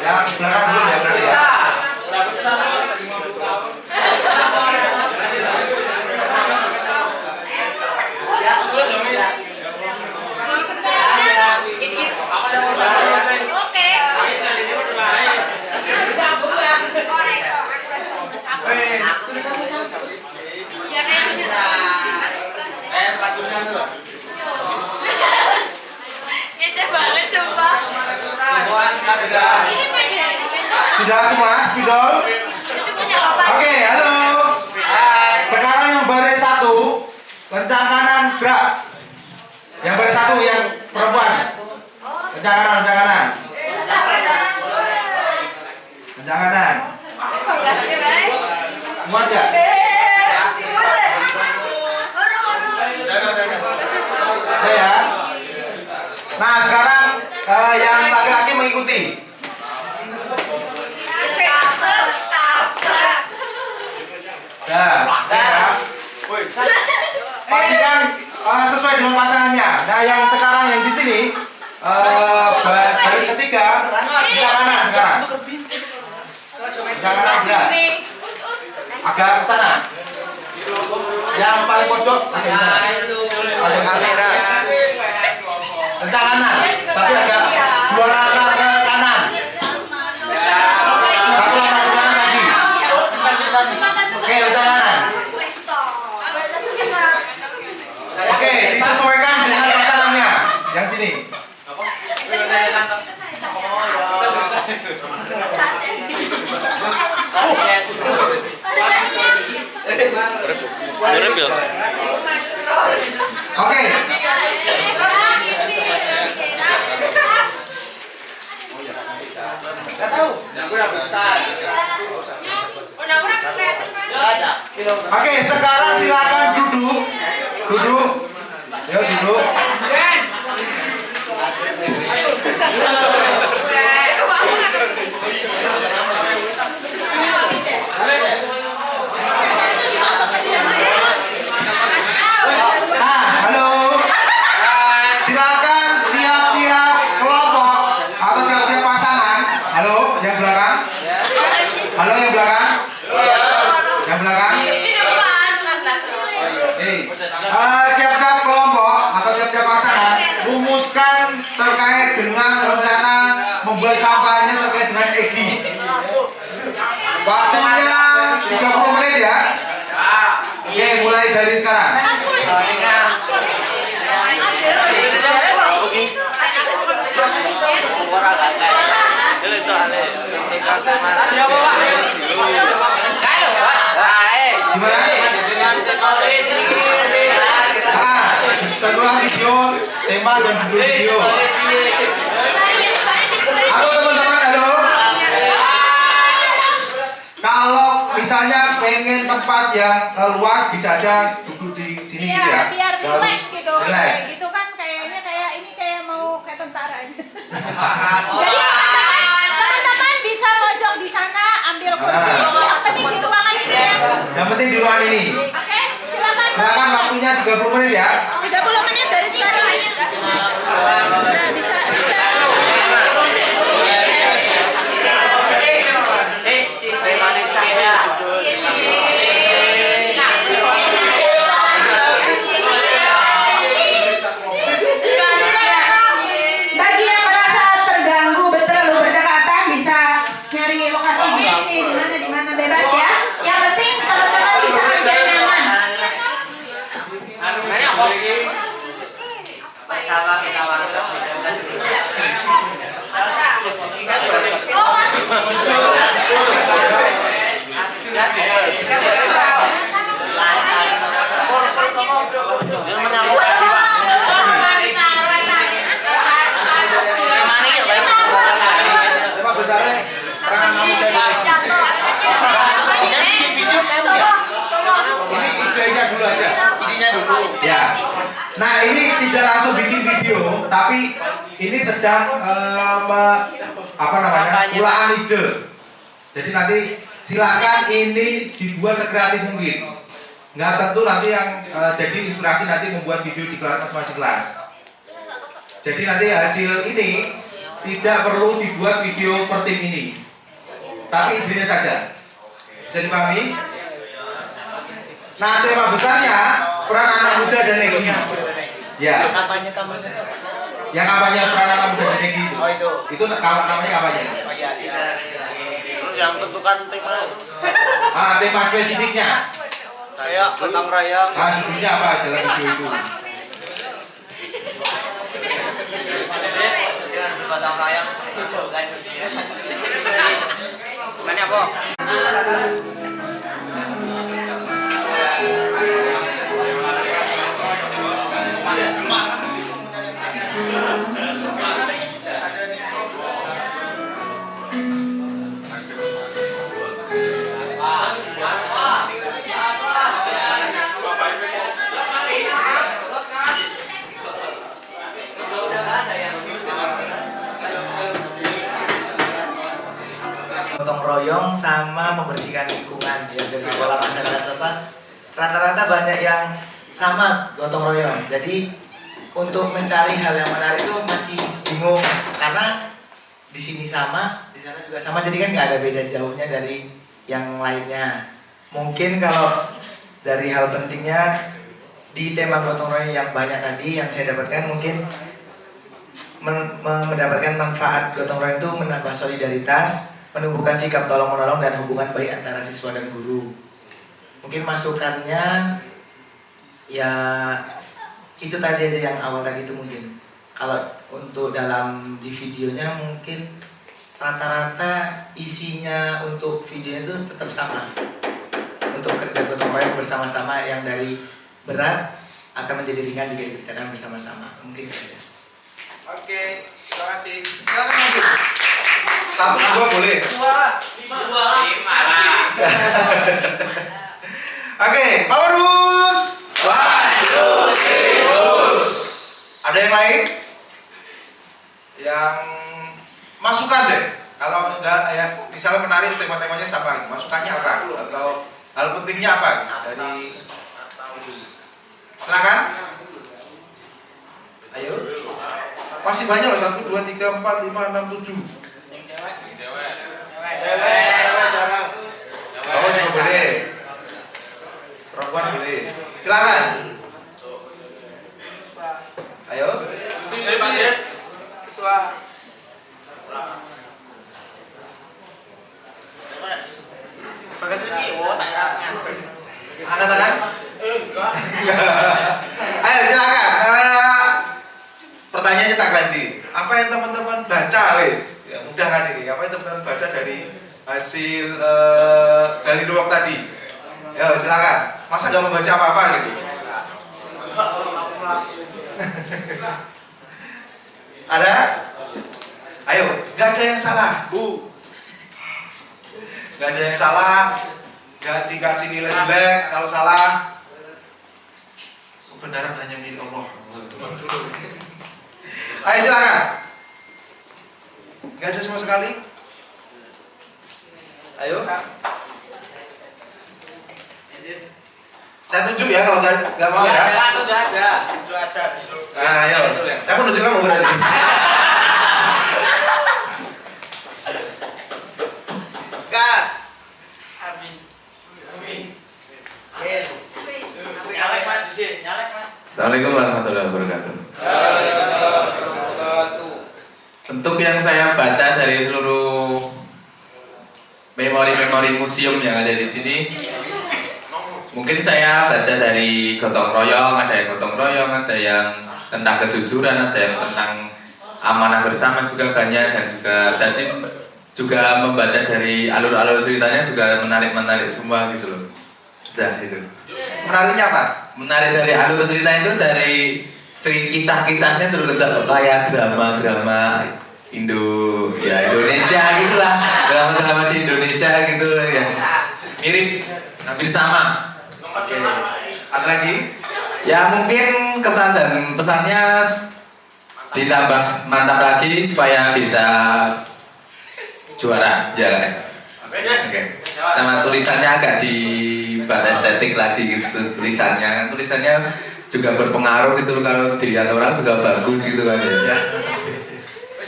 Yang belakang dulu ya berarti ya. Sudah semua spidol? Oke, halo. Sekarang yang baris 1, lencang kanan gerak. Yang baris 1 yang perempuan. Lencang kanan, lencang kanan. Lencang kanan. Muat ya? Ya. Nah, sekarang yang laki-laki mengikuti. Nah, ya. Pastikan sesuai dengan pasangannya. Nah, yang sekarang yang di sini baris ketiga sebelah kanan sekarang. Sebelah kanan enggak? Agak ke sana. Yang paling pojok ada di sana. Paling kamera. Lencang kanan, tapi agak 2 langkah ke kanan. 1 langkah ke kanan lagi. Oke, lencang kanan. Oke, disesuaikan dengan pasangannya. Yang sini. Oke. Gak tahu. Oke, sekarang silakan duduk. Duduk. Yuk duduk. Nah, halo. Silakan tiap-tiap kelompok atau tiap-tiap pasangan. Halo, yang belakang. Halo, yang belakang. Yang belakang. Tiap-tiap kelompok atau tiap-tiap pasangan rumuskan terkait dengan rencana membuat kampanye terkait dengan EGI. Waktunya 30 menit ya. Oke, mulai dari sekarang. Gimana? Setelah video, tema dan judul video. Halo teman-teman, halo. Kalau misalnya pengen tempat yang luas, bisa aja duduk di sini gitu ya. Biar relax gitu. Relax. Gitu kan kayaknya kayak mau kayak tentara aja. Jadi teman-teman bisa mojok di sana, ambil kursi. Yang penting di ruangan ini ya. Yang penting di ruangan ini. Oke, silakan. Silakan waktunya 30 menit ya. 30 menit dari sekarang. Nah, bisa. Bagi yang merasa terganggu terlalu berdekatan bisa nyari lokasi di sini di mana bebas ya. Yang penting teman-teman bisa kerja nyaman. Tema besarnya perangan kamu dan ini idenya dulu aja. Ya. Nah, ini tidak langsung bikin video video, tapi ini sedang ulaan ide. Jadi nanti silakan ini dibuat sekreatif mungkin. Nggak tentu nanti yang jadi inspirasi nanti membuat video di kelas masing-masing kelas. Jadi nanti hasil ini tidak perlu dibuat video per tim ini, tapi idenya saja. Bisa dipahami? Nah, tema besarnya peran anak muda dan energi. Ya. Kampanye. Yang kampanye peran anak muda dan energi itu. Oh itu. Itu namanya kampanye. Oh iya. Terus yang tentukan tema itu. Tema spesifiknya. Kayak gotong royong. Judulnya apa dalam video itu? Gotong royong. Mana apa? Gotong royong sama membersihkan lingkungan ya, dari sekolah masyarakat rata-rata banyak yang sama gotong royong. Jadi untuk mencari hal yang menarik itu masih bingung karena di sini sama, di sana juga sama, jadi kan nggak ada beda jauhnya dari yang lainnya. Mungkin kalau dari hal pentingnya di tema gotong royong yang banyak tadi yang saya dapatkan, mungkin mendapatkan manfaat gotong royong itu menambah solidaritas, menumbuhkan sikap tolong menolong dan hubungan baik antara siswa dan guru. Mungkin masukannya ya itu tadi aja yang awal tadi itu mungkin. Kalau untuk dalam di videonya mungkin rata-rata isinya untuk video itu tetap sama. Untuk kerja gotong royong bersama-sama yang dari berat akan menjadi ringan jika dikerjakan bersama-sama. Mungkin saja. Oke, terima kasih. Silakan maju. 1, 2 boleh. 5. Oke, power boost. 1, 2, 3, boost. Ada yang lain? Yang masukan deh. Kalau enggak ya misalnya menarik tema-temanya sama, masukannya apa? Atau hal pentingnya apa dari itu? Silakan. Ayo. Masih banyak loh, 1, 2, 3, 4, 5, 6, 7. Cewek jarang. Oh, juga boleh. Perempuan boleh. Silakan. Ayo. Siswa. Angkat tangan. Enggak. Ayo silakan. Pertanyaannya tak ganti. Apa yang teman-teman baca, wis? Ya, mudah kan ini. Apa yang teman-teman baca dari hasil dari ruang tadi? Ya silakan. Masa nggak membaca apa-apa gitu? Ada? Ayo, nggak ada yang salah, Bu. Nggak ada yang salah. Nggak dikasih nilai jelek. Kalau salah, kebenaran hanya milik Allah. Ayo silakan. Nggak ada sama sekali. Ayo. Saya tunjuk ya kalau nggak mau ya. Tunjuk aja. Nah, ayo. Saya menunjuk kamu berarti. Gas. Amin. Yes. Nyalek Mas, nyalek Mas. Assalamualaikum warahmatullahi wabarakatuh. Untuk yang saya baca dari seluruh memori-memori museum yang ada di sini, mungkin saya baca dari gotong royong, ada yang gotong royong, ada yang tentang kejujuran, ada yang tentang amanah bersama juga banyak, dan juga tadi juga membaca dari alur-alur ceritanya juga menarik-menarik semua gitu loh. Nah, itu. Menariknya apa? Menarik dari alur cerita itu dari kisah-kisahnya terus kayak drama-drama Indonesia gitulah, drama-drama di Indonesia gitu ya, mirip hampir sama. Oke. Ada lagi? Ya mungkin kesan dan pesannya ditambah mantap lagi supaya bisa juara ya. Oke. Sama tulisannya agak dibuat estetik lagi gitu tulisannya juga berpengaruh gitu loh, kalau dilihat orang juga bagus gitu kan ya.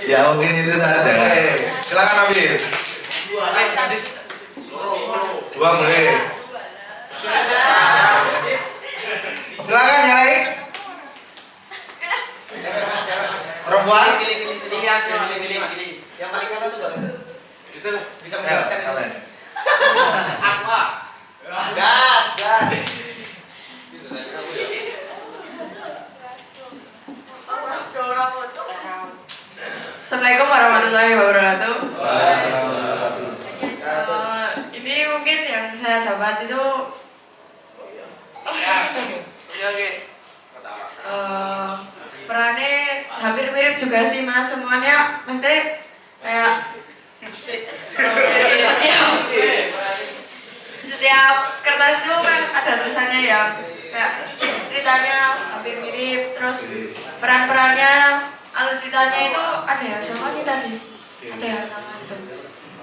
Ya mungkin itu saja. Silakan Nabil. Dua boleh. Silakan yang lain. Perempuan. Pilih aja, pilih. Yang paling kanan tuh bang. Itu bisa menjelaskan. Apa? Gas. Assalamualaikum warahmatullahi wabarakatuh. Ini mungkin yang saya dapat itu perannya hampir mirip juga sih mas, semuanya mesti kayak setiap kertas itu kan ada tulisannya ya, kayak ceritanya hampir mirip, terus peran-perannya, alur ceritanya itu ada yang sama sih tadi, ada yang sama itu.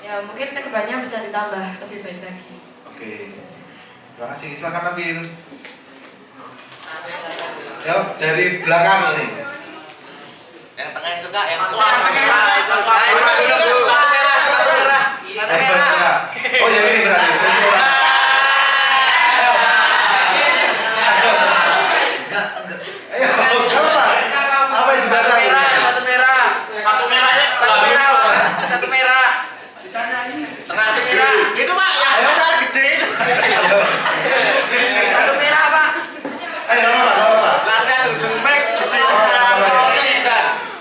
Ya mungkin kedepannya bisa ditambah lebih baik lagi. Oke, terima kasih. Silakan Nabil. Ya dari belakang ini. Yang tengah itu kak, yang Sepatu merah. Oh ya ini berarti. Ayo, apa yang dibaca? Sepatu merah. tengah itu merah. Itu Pak, yang besar gede itu. Sepatu merah Pak. Ayo, apa? Nanti ada ujung mic.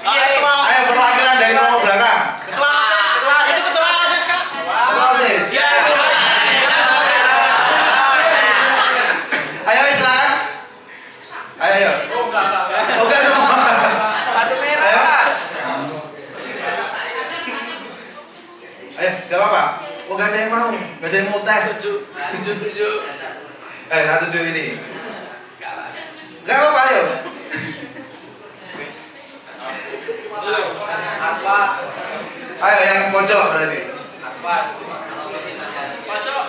Iya itu mau. Ayo perwakilan dari nomor belakang. Ketua OSIS Kak. Osis. Ya itu. Ayo silakan. Ayo. Oke semua. Sepatu merah Ayo. Pak. Ayo, gak apa-apa. Oh gak ada yang mau, gak ada yang mau teh. Tujuh. 7 ini. Gak apa-apa, ayo. Apa? Ayo yang pojok berarti. Apa? Pojok.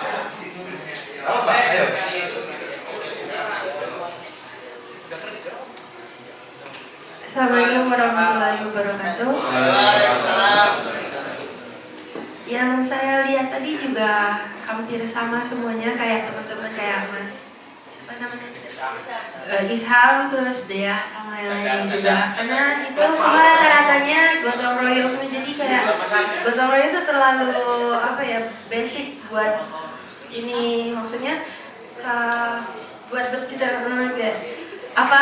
Gak apa-apa, ayo. Assalamualaikum warahmatullahi wabarakatuh. Yang saya lihat tadi juga hampir sama semuanya, kayak teman-teman kayak Mas siapa namanya? Isham, terus Dea sama yang lainnya juga. Karena itu semua rata-ratanya gotong royong semua, jadi kayak gotong royong itu terlalu apa ya, basic buat ini, maksudnya buat bercerita kayak apa?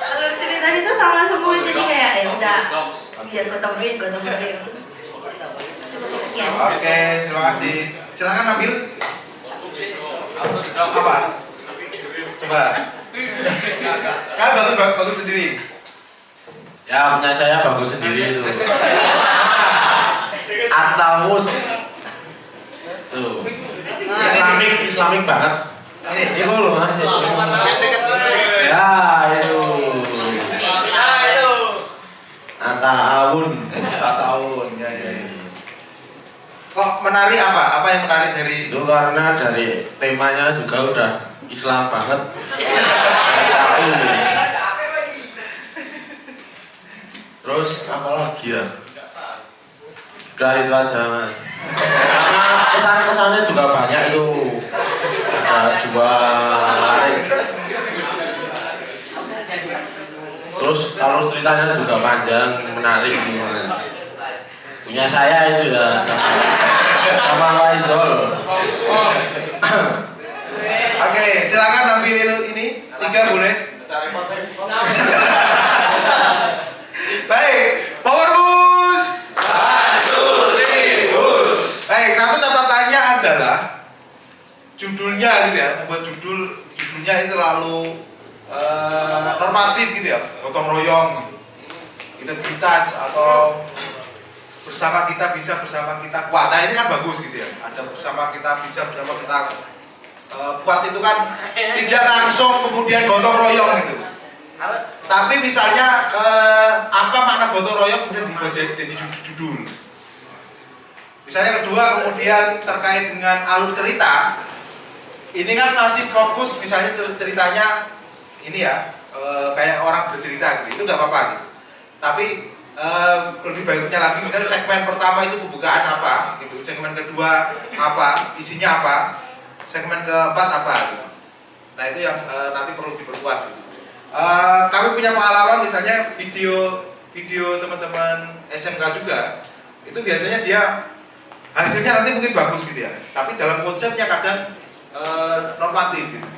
Kalau ceritanya itu sama semua, jadi kayak ya udah biar gotong royong. Sekian. Oke, terima kasih. Silakan Nabil. Apa? Coba. Kan bagus sendiri. Ya punya saya bagus sendiri itu. Atamus. Tuh. Islamik banget. Ini loh Mas. Ya itu. Ataun. Ya. Kok menarik apa? Apa yang menarik dari Itu karena dari temanya juga udah Islam banget. Terus apa lagi ya? Udah itu aja Mas. Karena kesan-kesannya juga banyak itu. Ada dua larik. Terus kalau ceritanya juga panjang, menarik gimana? Punya saya itu ya sama Waizol. Oke, silakan ambil ini 3 boleh. Baik, power bus. Baik, satu catatannya adalah judulnya gitu ya, membuat judulnya itu terlalu normatif gitu ya, gotong royong, integritas atau bersama kita bisa, bersama kita kuat. Nah ini kan bagus gitu ya, ada bersama kita bisa, bersama kita kuat itu kan tidak langsung kemudian gotong royong gitu. Tapi misalnya apa makna gotong royong kemudian dibuat jadi judul. Misalnya kedua kemudian terkait dengan alur cerita, ini kan masih fokus misalnya ceritanya ini ya kayak orang bercerita gitu, itu nggak apa-apa gitu. Tapi lebih baiknya lagi misalnya segmen pertama itu pembukaan apa gitu, segmen kedua apa, isinya apa, segmen keempat apa gitu. Nah itu yang nanti perlu diperkuat gitu. Kami punya pengalaman misalnya video teman-teman SMK juga, itu biasanya dia hasilnya nanti mungkin bagus gitu ya, tapi dalam konsepnya kadang normatif gitu.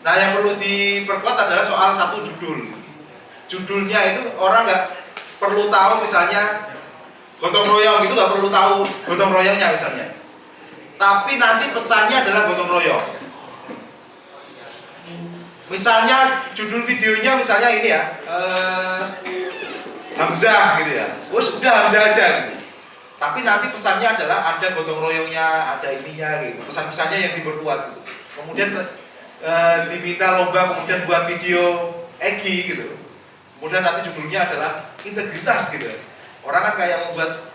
Nah yang perlu diperkuat adalah soal satu judul. Judulnya itu orang nggak perlu tahu misalnya gotong royong, itu nggak perlu tahu gotong royongnya misalnya, tapi nanti pesannya adalah gotong royong. Misalnya judul videonya misalnya ini ya Hamzah gitu ya, sudah Hamzah aja gitu. Tapi nanti pesannya adalah ada gotong royongnya, ada ininya gitu. Pesan-pesannya yang diperkuat gitu. Kemudian diminta lomba kemudian buat video Egi gitu. Kemudian nanti judulnya adalah integritas gitu. Orang kan kayak membuat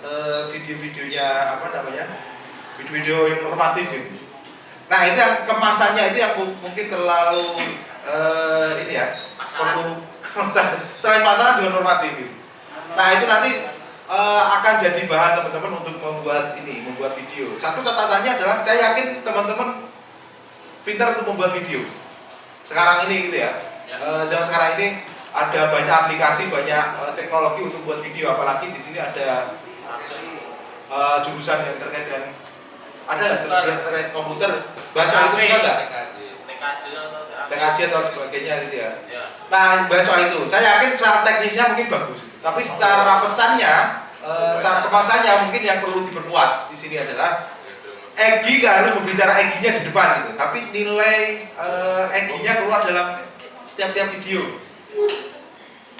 video-videonya apa namanya? Video-video yang normatif gitu. Nah, itu yang kemasannya itu yang mungkin terlalu ini ya. Perlu kemasan. Selain pasaran juga normatif gitu. Nah, itu nanti akan jadi bahan teman-teman untuk membuat video. Satu catatannya adalah saya yakin teman-teman pintar untuk membuat video. Sekarang ini gitu ya. Zaman sekarang ini ada banyak aplikasi, banyak teknologi untuk buat video. Apalagi di sini ada jurusan yang terkait dengan terkait komputer. Bahasa itu juga enggak? TKJ atau sebagainya gitu ya. Nah, bahas soal itu, saya yakin secara teknisnya mungkin bagus, tapi secara pesannya, secara kemasannya mungkin yang perlu diperkuat di sini adalah Egi nggak harus berbicara Eginya di depan gitu, tapi nilai Eginya keluar dalam setiap video.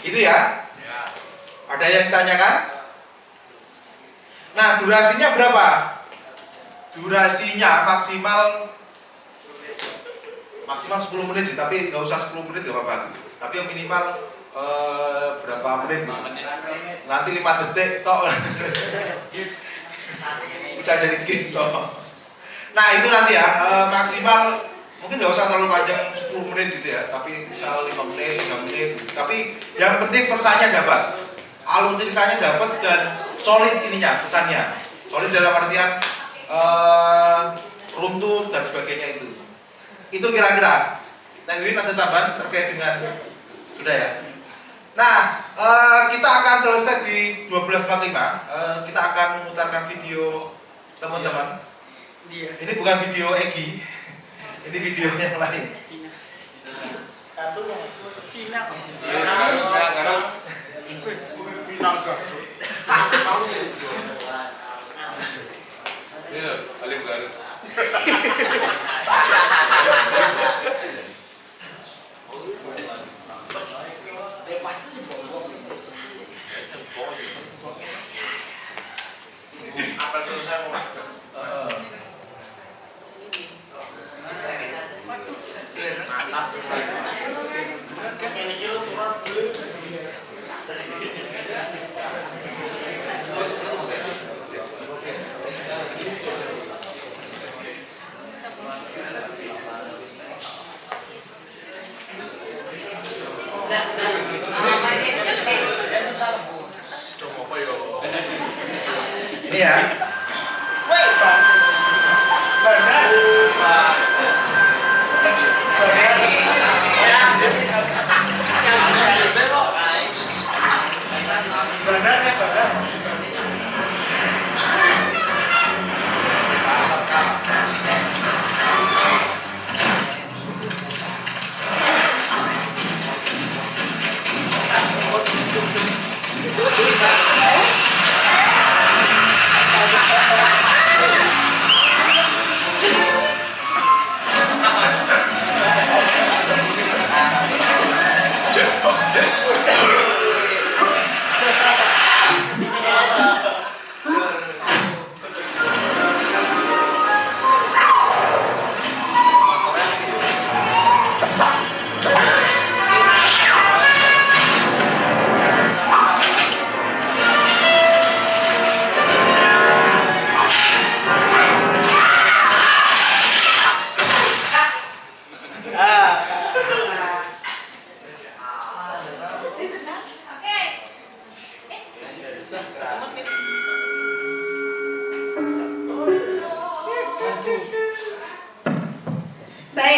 Gitu ya? Ada yang ditanyakan? Nah, durasinya berapa? Durasinya maksimal 10 menit sih, tapi nggak usah 10 menit nggak apa-apa gitu. Tapi yang minimal berapa menit gitu. Nanti 5 detik toh. Bisa jadi game toh. Nah itu nanti ya maksimal mungkin nggak usah terlalu panjang 10 menit gitu ya, tapi misal 5 menit, 3 menit gitu. Tapi yang penting pesannya dapat, alur ceritanya dapat dan solid ininya pesannya. Solid dalam artian runtut dan sebagainya itu. Itu kira-kira. Tengguin ada tambahan terkait dengan sudah ya. Nah, kita akan selesai di 12.45. Kita akan memutarkan video teman-teman. Ini bukan video Egi. Ini video yang lain. Iya, paling baru. Apa terus saya mau ini ya.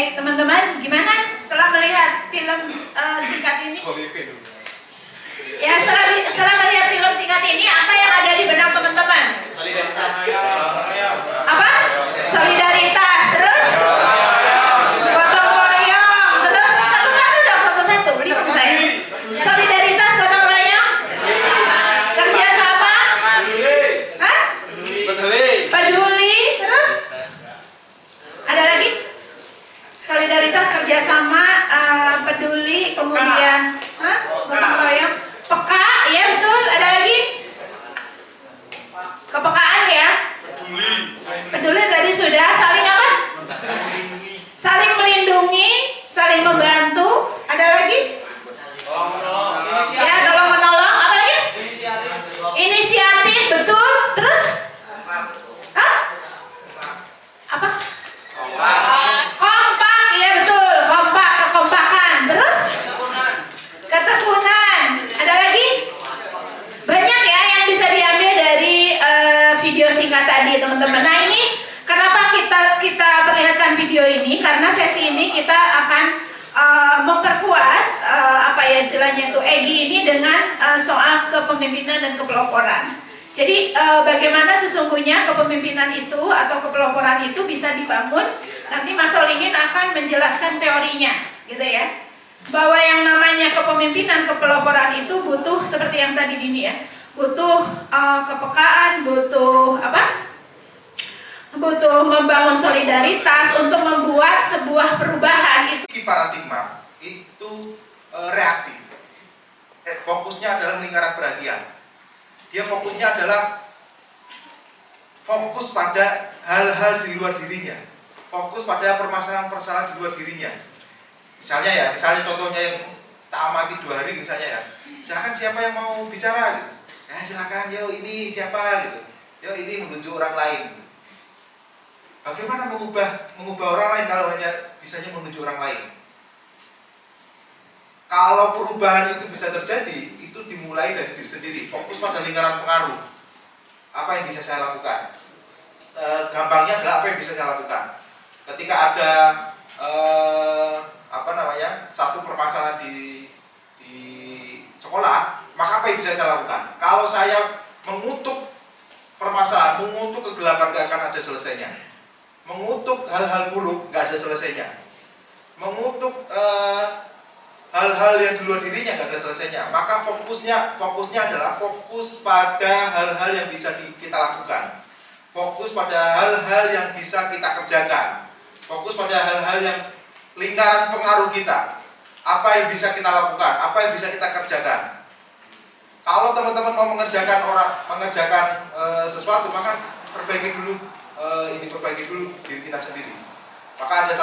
Oke, teman-teman, gimana setelah melihat film singkat ini? Ya, setelah melihat film singkat ini, apa yang ada di benak teman-teman? Solidaritas. Apa? Solidaritas. Terus? Gotong royong. Terus satu-satu dong, satu-satu. Beri buku saya. Solidaritas, gotong royong. Kerjasama. Hah? Peduli. Terus? Ada lagi? Solidaritas, kerjasama, peduli, kemudian gotong royong, peka, ya betul. Ada lagi? Kepekaan ya. Peduli tadi sudah. Saling apa? Saling melindungi, saling membantu. Ada lagi? Ya, tolong menolong. Apa lagi? Inisiatif, betul. Terus? Hah? Apa? Kompak, ya betul. Kompak, kekompakan. Terus? Ketekunan. Ada lagi? Banyak ya yang bisa diambil dari video singkat tadi, teman-teman. Nah, ini kenapa kita perlihatkan video ini? Karena sesi ini kita akan memperkuat apa ya istilahnya itu EGI ini dengan soal kepemimpinan dan kepeloporan. Jadi bagaimana sesungguhnya kepemimpinan itu atau kepeloporan itu bisa dibangun? Nanti Mas Solihin akan menjelaskan teorinya, gitu ya. Bahwa yang namanya kepemimpinan, kepeloporan itu butuh seperti yang tadi ini ya. Butuh kepekaan, butuh apa? Butuh membangun solidaritas untuk membuat sebuah perubahan itu. Paradigma itu reaktif. Fokusnya adalah lingkaran perhatian. Dia fokusnya adalah fokus pada hal-hal di luar dirinya. Fokus pada permasalahan-permasalahan di luar dirinya. Misalnya contohnya yang tak amati 2 hari misalnya ya. Silakan siapa yang mau bicara gitu. Ya silakan, yo ini siapa gitu. Yo ini menuju orang lain. Bagaimana mengubah orang lain kalau hanya bisanya menuju orang lain? Kalau perubahan itu bisa terjadi, itu dimulai dari diri sendiri. Fokus pada lingkaran pengaruh. Apa yang bisa saya lakukan? Gampangnya adalah apa yang bisa saya lakukan. Ketika ada satu permasalahan di sekolah, maka apa yang bisa saya lakukan? Kalau saya mengutuk permasalahan, mengutuk kegelapan, gak akan ada selesainya. Mengutuk hal-hal buruk, gak ada selesainya. Mengutuk hal-hal yang di luar dirinya gak ada selesainya. Maka fokusnya adalah fokus pada hal-hal yang bisa kita lakukan. Fokus pada hal-hal yang bisa kita kerjakan. Fokus pada hal-hal yang lingkaran pengaruh kita. Apa yang bisa kita lakukan, apa yang bisa kita kerjakan. Kalau teman-teman mau mengerjakan sesuatu, maka perbaiki dulu diri kita sendiri. Maka ada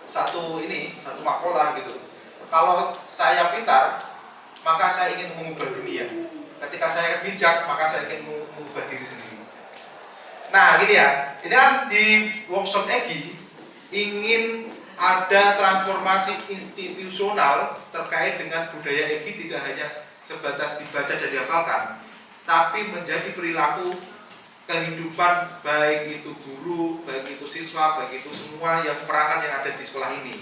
satu makalah gitu. Kalau saya pintar, maka saya ingin mengubah dunia. Ketika saya bijak, maka saya ingin mengubah diri sendiri. Nah, gini ya. Ini kan di workshop EGI ingin ada transformasi institusional terkait dengan budaya EGI, tidak hanya sebatas dibaca dan dihafalkan, tapi menjadi perilaku kehidupan, baik itu guru, baik itu siswa, baik itu semua yang perangkat yang ada di sekolah ini.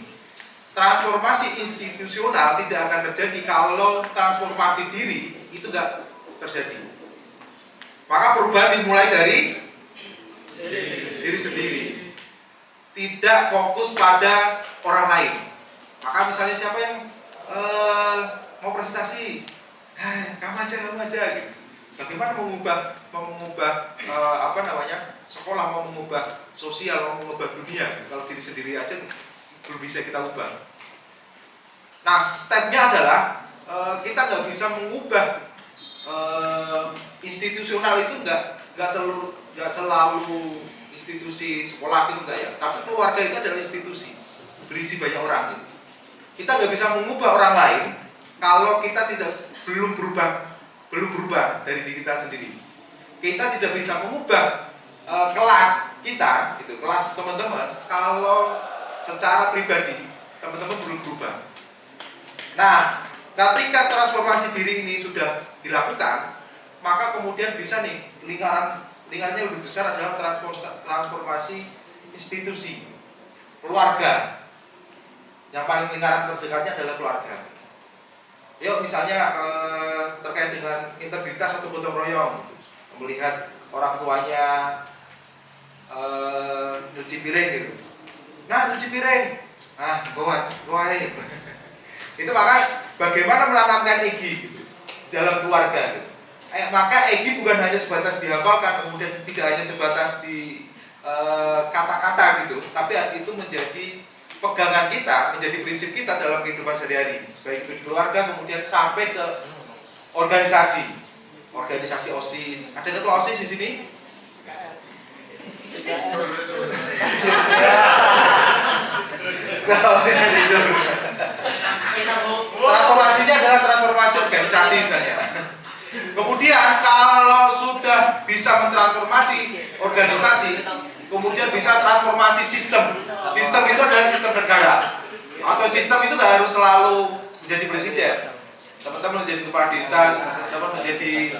Transformasi institusional tidak akan terjadi kalau transformasi diri itu tidak terjadi. Maka perubahan dimulai dari diri sendiri. Tidak fokus pada orang lain. Maka misalnya siapa yang mau presentasi, kamu aja gitu. Bagaimana mengubah sekolah, mau mengubah sosial, mau mengubah dunia. Kalau diri sendiri aja belum bisa kita ubah. Nah, stepnya adalah kita nggak bisa mengubah institusional itu nggak selalu institusi sekolah itu enggak ya, tapi keluarga itu adalah institusi berisi banyak orang gitu. Kita nggak bisa mengubah orang lain kalau kita belum berubah dari diri kita sendiri. Kita tidak bisa mengubah kelas kita, gitu, kelas teman-teman kalau secara pribadi teman-teman belum berubah. Nah, ketika transformasi diri ini sudah dilakukan, maka kemudian bisa nih lingkarannya lebih besar adalah transformasi institusi. keluarga. Yang paling lingkaran terdekatnya adalah keluarga. Yuk misalnya terkait dengan integritas atau gotong royong, melihat orang tuanya nyuci piring gitu. Nah nyuci piring, nah goa itu maka bagaimana menanamkan EGI gitu, dalam keluarga gitu. Maka EGI bukan hanya sebatas dihafalkan, kemudian tidak hanya sebatas di kata-kata gitu, tapi itu menjadi pegangan kita, menjadi prinsip kita dalam kehidupan sehari-hari, baik itu di keluarga kemudian sampai ke organisasi OSIS. Ada ketua OSIS di sini? Transformasinya adalah transformasi organisasi misalnya. Kemudian kalau sudah bisa mentransformasi organisasi, kemudian bisa transformasi sistem. Sistem itu adalah sistem negara. Atau sistem itu nggak harus selalu menjadi presiden. Teman-teman menjadi kepala desa, teman-teman menjadi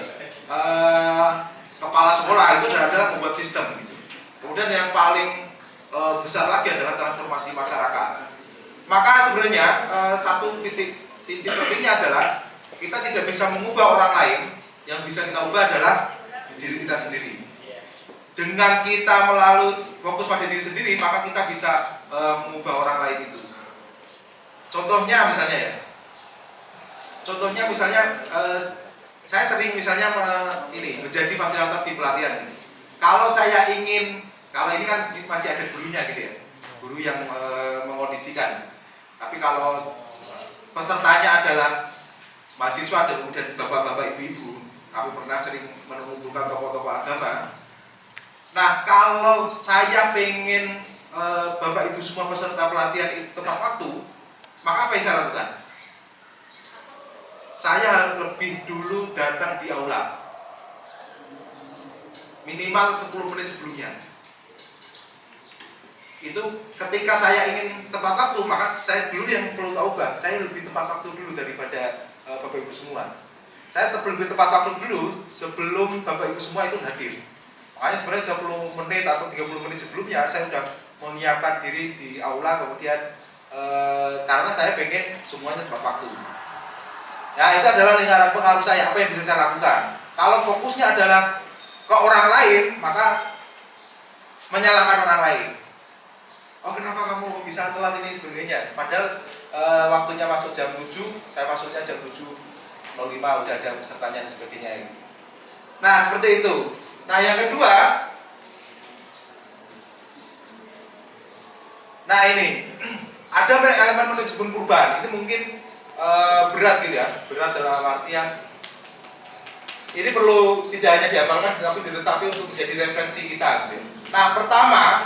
kepala sekolah, itu adalah membuat sistem. Kemudian yang paling besar lagi adalah transformasi masyarakat. Maka sebenarnya satu titik pentingnya adalah kita tidak bisa mengubah orang lain, yang bisa kita ubah adalah diri kita sendiri. Dengan kita melalui fokus pada diri sendiri, maka kita bisa mengubah orang lain itu. Contohnya misalnya saya sering misalnya menjadi fasilitator di pelatihan gitu. Kalau ini kan masih ada gurunya gitu ya, guru yang mengondisikan. Tapi kalau pesertanya adalah mahasiswa dan kemudian bapak-bapak ibu-ibu, kami pernah sering mengumpulkan tokoh-tokoh agama. Nah, kalau saya pengen bapak ibu semua peserta pelatihan itu tepat waktu, maka apa yang saya lakukan? Saya lebih dulu datang di aula, minimal 10 menit sebelumnya. Itu ketika saya ingin tepat waktu, maka saya dulu yang perlu tahu Bang, saya lebih tepat waktu dulu daripada bapak ibu semua. Saya lebih tepat waktu dulu sebelum bapak ibu semua itu hadir. Makanya sebenarnya 10 menit atau 30 menit sebelumnya saya sudah menyiapkan diri di aula, kemudian karena saya pengen semuanya tepat waktu. Ya, itu adalah lingkaran pengaruh saya, apa yang bisa saya lakukan. Kalau fokusnya adalah ke orang lain, maka menyalahkan orang lain. Oh, kenapa kamu bisa telat ini sebagainya? Padahal waktunya masuk jam 7, saya masuknya jam 7.05, udah ada pesertanya dan sebagainya. Nah, seperti itu. Nah, yang kedua, nah ini ada elemen manajemen perubahan. Ini mungkin berat gitu ya, berat dalam artian ini perlu tidak hanya dihafalkan tetapi diresapi untuk menjadi referensi kita gitu. Nah, pertama,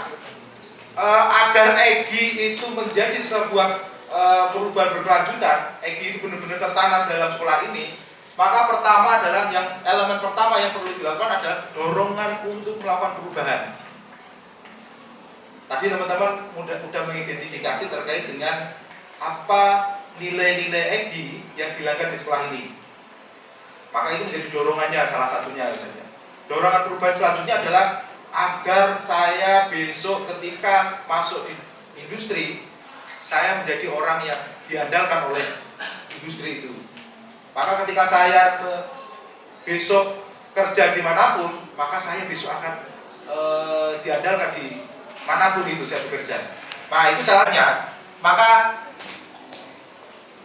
agar EGI itu menjadi sebuah perubahan berkelanjutan, EGI itu benar-benar tertanam dalam sekolah ini, maka pertama adalah elemen pertama yang perlu dilakukan adalah dorongan untuk melakukan perubahan. Tadi teman-teman sudah mengidentifikasi terkait dengan apa nilai-nilai EGI yang dilakukan di sekolah ini. Maka itu menjadi dorongannya salah satunya misalnya. Dorongan perubahan selanjutnya adalah agar saya besok ketika masuk di industri, saya menjadi orang yang diandalkan oleh industri itu. Maka ketika saya besok kerja dimanapun, maka saya besok akan diandalkan di manapun itu saya bekerja. Nah, itu caranya. Maka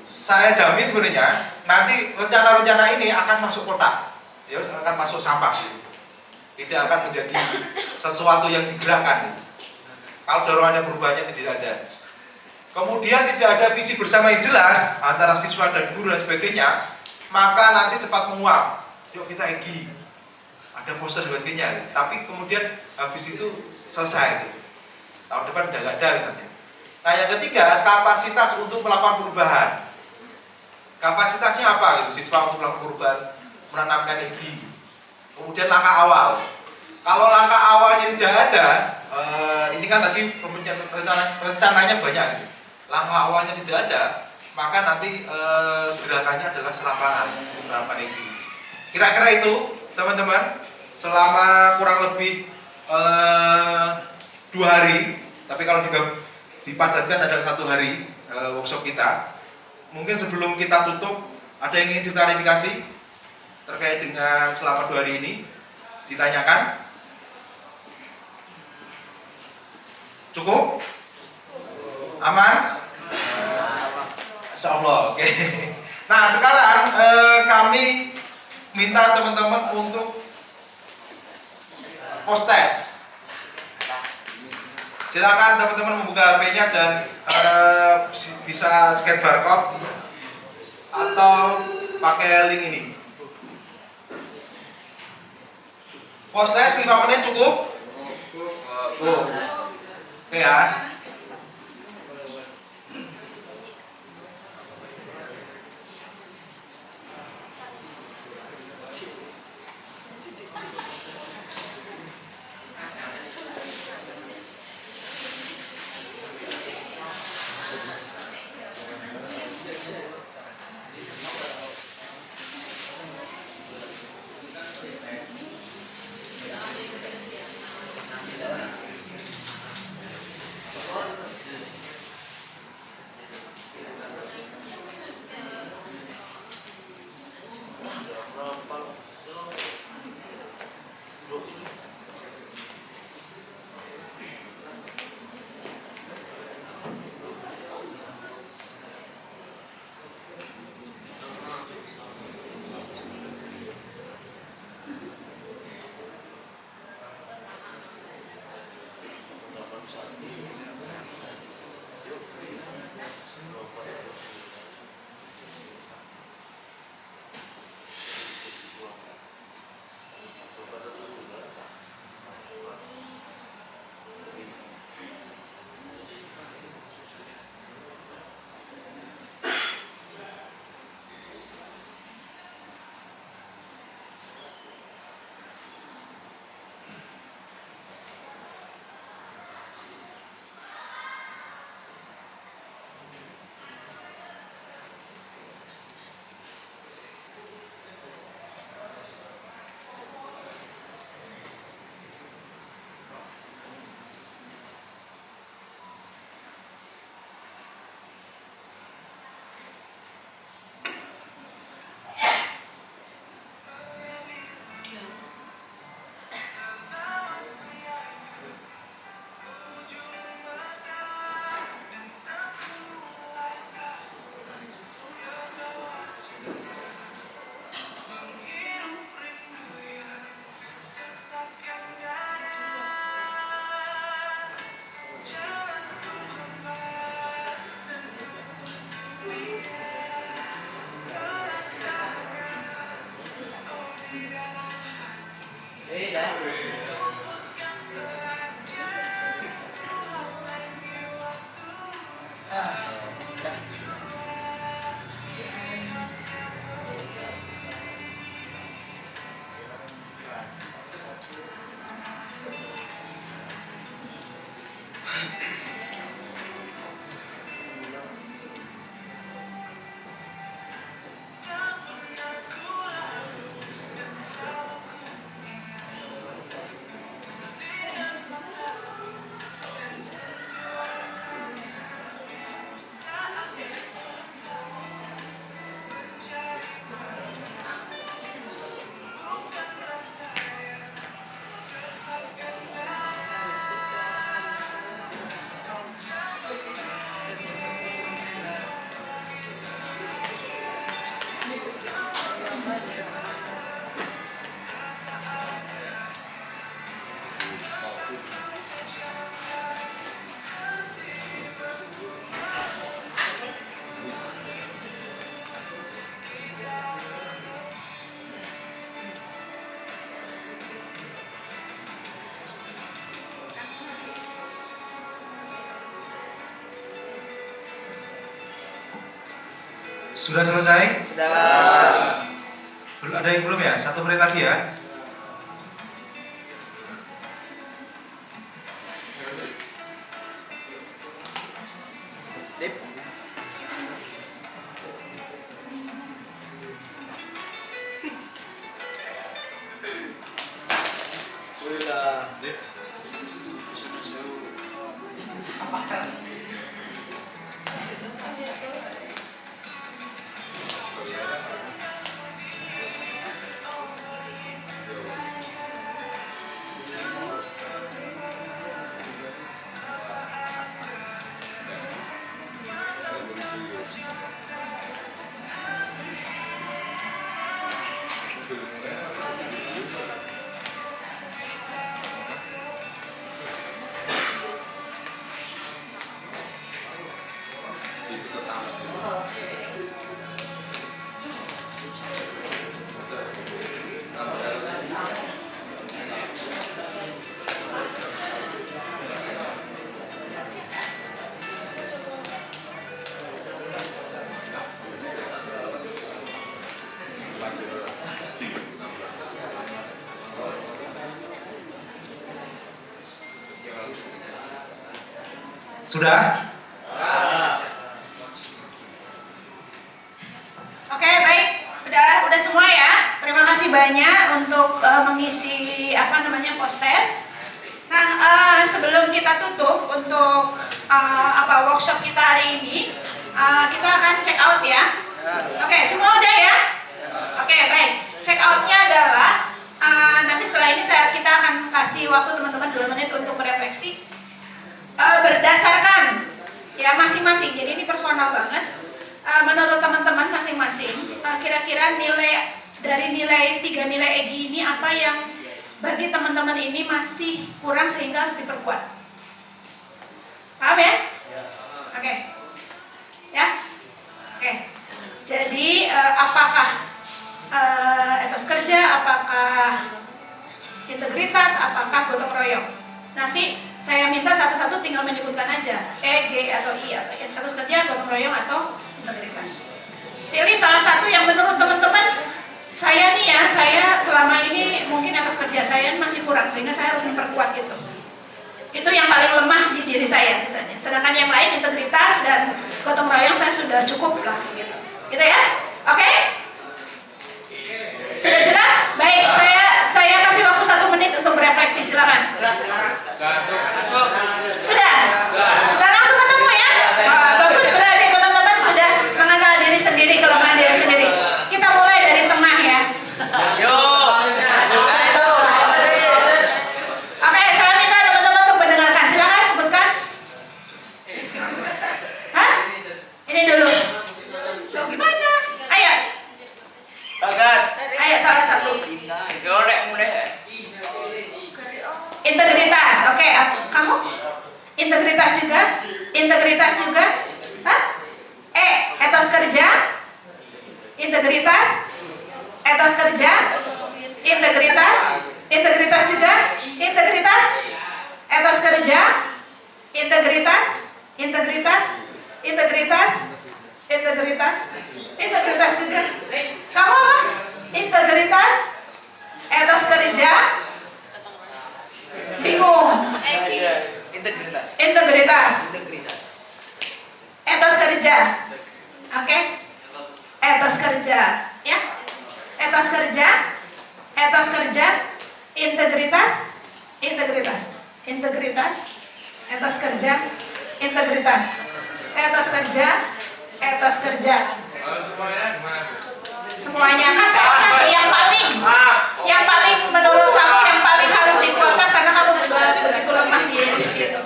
saya jamin sebenarnya nanti rencana-rencana ini akan masuk kotak, ya, akan masuk sampah, tidak akan menjadi sesuatu yang digerakkan. Kalau dorongannya perubahannya tidak ada, kemudian tidak ada visi bersama yang jelas antara siswa dan guru dan sebagainya, maka nanti cepat menguap. Yuk kita EGI, ada poster sebagainya, tapi kemudian habis itu selesai. Tahun depan udah nggak ada misalnya. Nah, yang ketiga, kapasitas untuk melakukan perubahan. Kapasitasnya apa gitu siswa untuk melakukan perubahan, menanamkan EGI. Kemudian langkah awal. Kalau langkah awalnya tidak ada, ini kan tadi rencananya banyak gitu. Langkah awalnya tidak ada, maka nanti gerakannya adalah selapangan untuk menanamkan EGI. Kira-kira itu teman-teman, selama kurang lebih 2 hari, tapi kalau dipadatkan adalah 1 hari workshop kita. Mungkin sebelum kita tutup, ada yang ingin diklarifikasi terkait dengan selama 2 hari ini? Ditanyakan? Cukup? Aman? Insyaallah, oke. Nah sekarang kami minta teman-teman untuk post test. Silakan teman-teman membuka HP-nya dan bisa scan barcode atau pakai link ini. Post test 5 menit cukup? Oke ya. Sudah selesai? Sudah. Belum ada yang belum ya? 1 menit lagi ya. Dip. Udah. Dip. Sabar. Sudah? Oke, baik. Udah semua ya. Terima kasih banyak untuk mengisi post-test. Nah, sebelum kita tutup untuk workshop kita hari ini, kita akan check out ya. Oke, semua udah ya? Oke, baik. Check outnya adalah nanti setelah ini kita akan kasih waktu teman-teman 2 menit untuk berefleksi berdasarkan ya masing-masing. Jadi ini personal banget. Menurut teman-teman masing-masing, kira-kira nilai dari nilai 3 nilai EGI ini apa yang bagi teman-teman ini masih kurang sehingga harus diperkuat? Paham ya? Oke. Ya? Oke. Jadi apakah etos kerja, apakah integritas, apakah gotong royong? Nanti saya minta satu-satu tinggal menyebutkan aja E, G, atau I, atau etos kerja, gotong royong, atau integritas. Pilih salah satu yang menurut teman-teman, saya selama ini mungkin etos kerja saya masih kurang sehingga saya harus memperkuat itu. Itu yang paling lemah di diri saya misalnya. Sedangkan yang lain integritas dan gotong royong saya sudah cukup lah gitu. Gitu ya? Oke? Sudah jelas? Baik, saya kasih waktu 1 menit untuk berefleksi, silakan. Sudah? Sudah langsung ketemu ya? Bagus, berarti teman-teman sudah mengenal diri sendiri, kelemahan diri sendiri. Kita mulai dari tengah ya. Oke, saya minta teman-teman untuk mendengarkan. Silakan sebutkan. Hah? Ini dulu. Loh, gimana? Ayo. Bagas. Ayo salah satu. Integritas. Oke, kamu? Integritas juga? Integritas juga? Hah? Etos kerja? Integritas? Etos kerja? Integritas? Integritas juga? Integritas? Etos kerja? Integritas? Integritas? Integritas? Integritas? Integritas juga? Kamu apa? Integritas? Etos kerja? Bingung? Integritas? Etos kerja? Oke? Etos kerja, ya? Etos kerja? Etos kerja? Integritas? Integritas? Integritas? Etos kerja? Integritas? Etos kerja? Etos kerja? Semuanya kan satu yang paling menurut kamu yang paling harus dikuatkan karena kamu begitu lemah di sisi itu.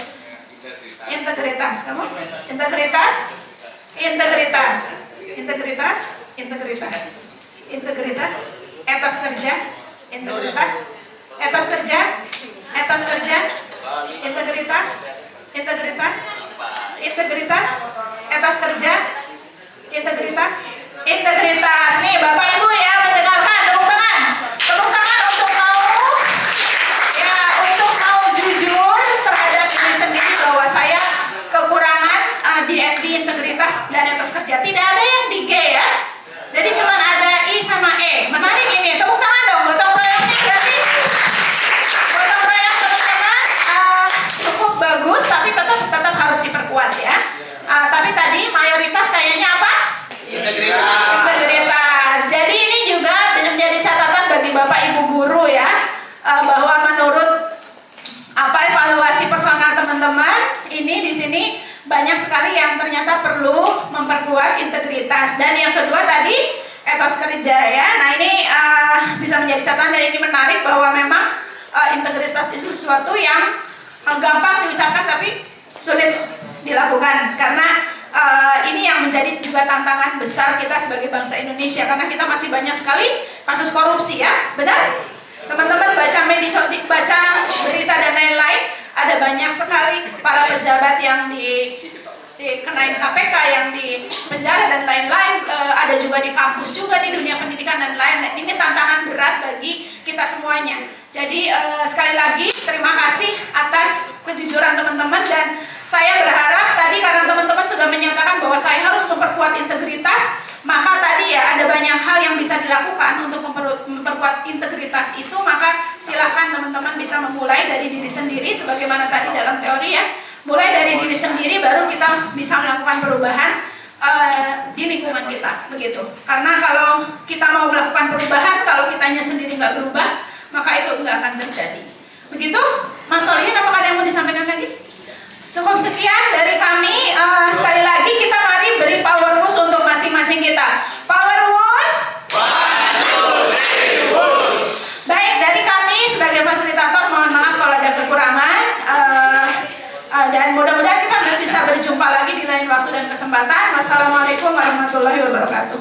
Integritas, kamu? Integritas? Integritas? Integritas? Integritas? Integritas? Etos kerja? Integritas? Etos kerja? Etos kerja? Integritas? Integritas? Integritas? Etos kerja? Integritas? Integritas. Nih Bapak Ibu ya mendengarkan, tepuk tangan. Tepuk tangan untuk mau jujur terhadap diri sendiri bahwa saya kekurangan di integritas dan etos kerja. Tidak ada yang di G ya. Jadi cuma ada I sama E. Menarik ini. Tepuk tangan dong. Gotong royongnya berarti gotong royong teman-teman cukup bagus tapi tetap harus diperkuat ya. Tapi tadi mayoritas kayaknya apa? Integritas. Jadi ini juga menjadi catatan bagi Bapak Ibu guru ya, bahwa menurut evaluasi personal teman-teman ini di sini banyak sekali yang ternyata perlu memperkuat integritas. Dan yang kedua tadi etos kerja ya. Nah ini bisa menjadi catatan dan ini menarik bahwa memang integritas itu sesuatu yang gampang diucapkan tapi sulit dilakukan karena ini yang menjadi juga tantangan besar kita sebagai bangsa Indonesia karena kita masih banyak sekali kasus korupsi ya, benar? Teman-teman baca baca berita dan lain-lain, ada banyak sekali para pejabat yang dikenain KPK, yang di penjara dan lain-lain, ada juga di kampus juga di dunia pendidikan dan lain-lain. Ini tantangan berat bagi kita semuanya. Jadi sekali lagi terima kasih atas kejujuran teman-teman dan saya berharap tadi karena teman-teman sudah menyatakan bahwa saya harus memperkuat integritas, maka tadi ya ada banyak hal yang bisa dilakukan untuk memperkuat integritas itu, maka silakan teman-teman bisa memulai dari diri sendiri sebagaimana tadi dalam teori ya, Mulai dari diri sendiri baru kita bisa melakukan perubahan di lingkungan kita, begitu. Karena kalau kita mau melakukan perubahan, kalau kitanya sendiri nggak berubah, maka itu nggak akan terjadi. Begitu, Mas Solihin, apakah ada yang mau disampaikan lagi? Cukup sekian dari kami. Sekali lagi kita mari beri power push untuk masing-masing kita. Power push. Baik, dari kami sebagai fasilitator mohon maaf kalau ada kekurangan. Dan mudah-mudahan kita bisa berjumpa lagi di lain waktu dan kesempatan. Wassalamualaikum warahmatullahi wabarakatuh.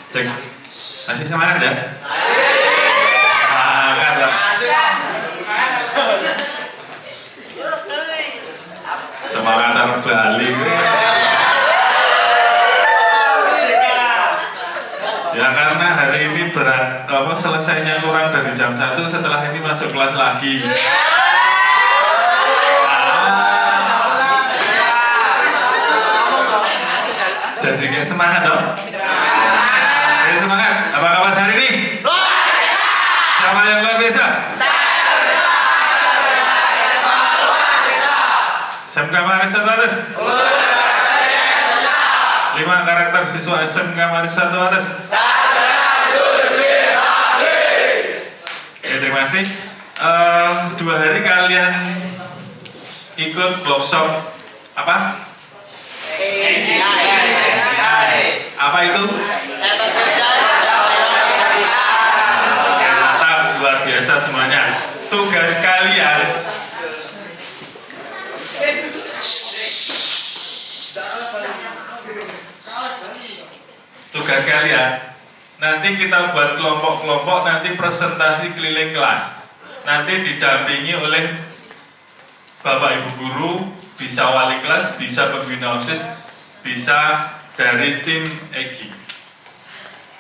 Cek. Masih semangat ya? Semangat terbalik. Ya karena hari ini selesainya kurang dari jam 1, setelah ini masuk kelas lagi. Jadi kayak semangat dong. Semangat. Apa kabar hari ini? Siapa yang luar biasa? SMK Marissa atas. 5 karakter siswa SMK Marissa atas. Oke, terima kasih. 2 hari kalian ikut workshop apa? Apa itu? Mantap, luar biasa semuanya. Tugas kalian tugas kalian. Nanti kita buat kelompok-kelompok, nanti presentasi keliling kelas. Nanti didampingi oleh Bapak Ibu Guru, bisa wali kelas, bisa pembina OSIS, bisa dari tim EGI.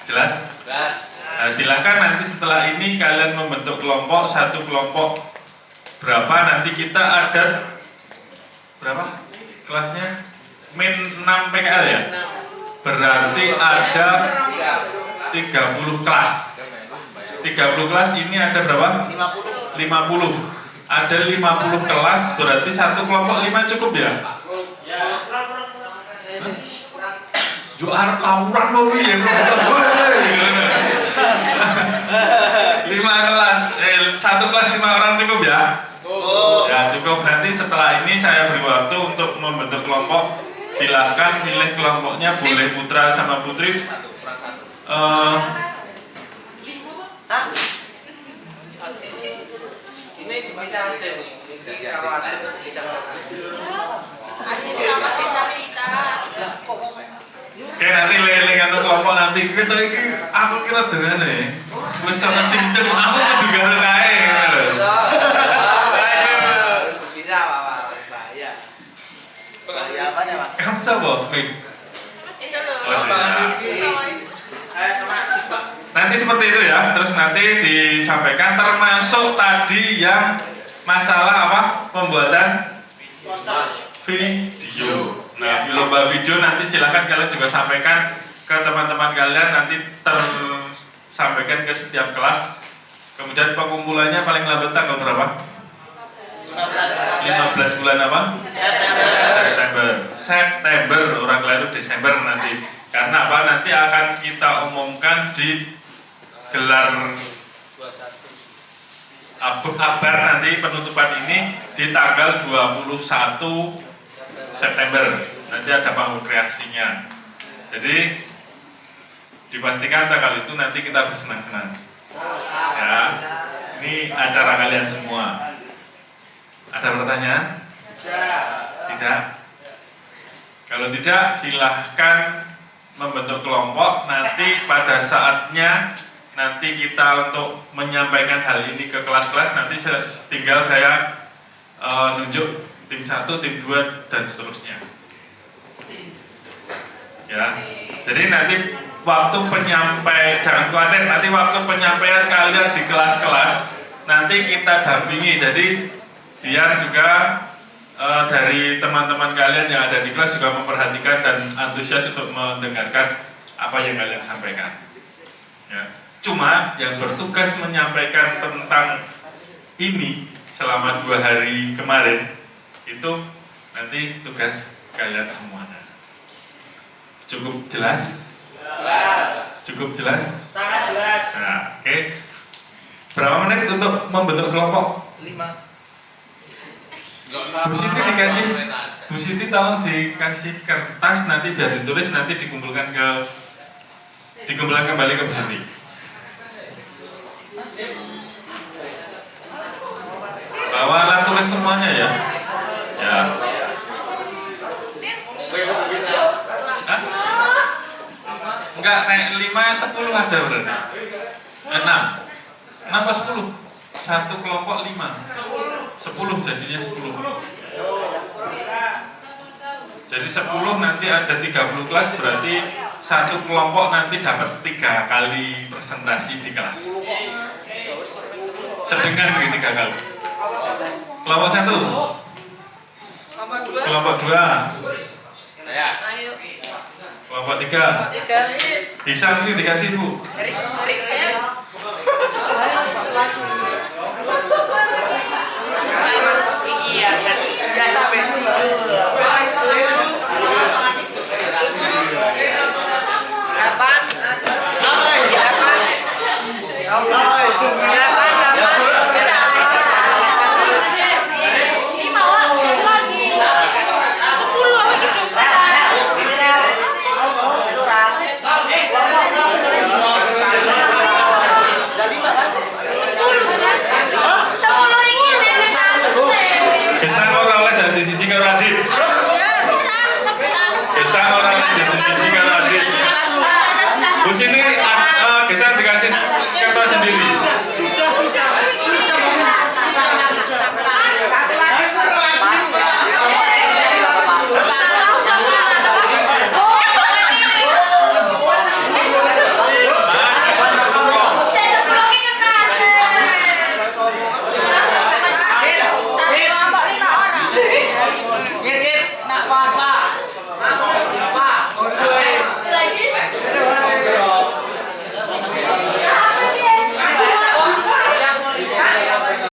Jelas? Nah, silakan nanti setelah ini kalian membentuk kelompok, satu kelompok berapa, nanti kita ada berapa kelasnya? Min 6 PKL ya? Berarti ada 30 kelas. 30 kelas ini ada berapa? 50. Ada 50 kelas, berarti satu kelompok 5 cukup ya? Juara tawuran mau ya? 5 kelas, satu kelas 5 orang cukup ya? Ya cukup. Nanti setelah ini saya beri waktu untuk membentuk kelompok. Silahkan pilih kelompoknya, boleh putra sama putri. Ini bisa aja nih. Kalau ada bisa. Adit sama Desa bisa. Oke, nanti lelingan kelompok nanti kita ini aku kira dengan nih. Wis sama sincen aku juga kae. Bisa Pak. Bahaya. Bahaya apanya, Pak? Kamu siapa? Itu loh. Nanti seperti itu ya. Terus nanti disampaikan termasuk tadi yang masalah apa? Pembuatan video. Nah, lomba video nanti silahkan kalian juga sampaikan ke teman-teman kalian, nanti tersampaikan ke setiap kelas. Kemudian pengumpulannya paling lambat tanggal berapa? 15 bulan apa? September, orang keliru Desember nanti. Karena apa? Nanti akan kita umumkan di gelar akbar nanti penutupan ini di tanggal 21 September. Nanti ada panggung kreasinya. Jadi dipastikan tanggal itu nanti kita bersenang-senang. Ya, ini acara kalian semua. Ada pertanyaan? Tidak? Kalau tidak, silahkan membentuk kelompok. Nanti pada saatnya nanti kita untuk menyampaikan hal ini ke kelas-kelas, nanti tinggal saya nunjuk tim 1, tim 2 dan seterusnya. Ya. Jadi nanti waktu penyampaian, jangan khawatir, nanti waktu penyampaian kalian di kelas-kelas nanti kita dampingi. Jadi biar juga dari teman-teman kalian yang ada di kelas juga memperhatikan dan antusias untuk mendengarkan apa yang kalian sampaikan. Ya. Cuma yang bertugas menyampaikan tentang ini selama 2 hari kemarin itu nanti tugas kalian semuanya. Cukup jelas? Cukup jelas? Sangat jelas. Nah, oke. Berapa menit untuk membentuk kelompok? 5. Bu Siti tolong dikasih kertas, nanti biar ditulis, nanti dikumpulkan kembali ke Bu Siti. Bawa alat tulis semuanya ya. Ya. Hah? Enggak, naik 5, 10 aja berarti. 6 apa 10? Satu kelompok 5. 10 jadinya 10. Jadi 10 nanti ada 30 kelas, berarti satu kelompok nanti dapat 3 kali presentasi di kelas. Sedengan begitu 3 kali. Kelompok 1. Kelompok 2. Saya. Kelompok 3. Bisa mungkin dikasih Bu. Iya, biasa festival. 10 ini bisa ngoroleh dari sisi Radit. geser dikasih kertas sendiri. Sudah.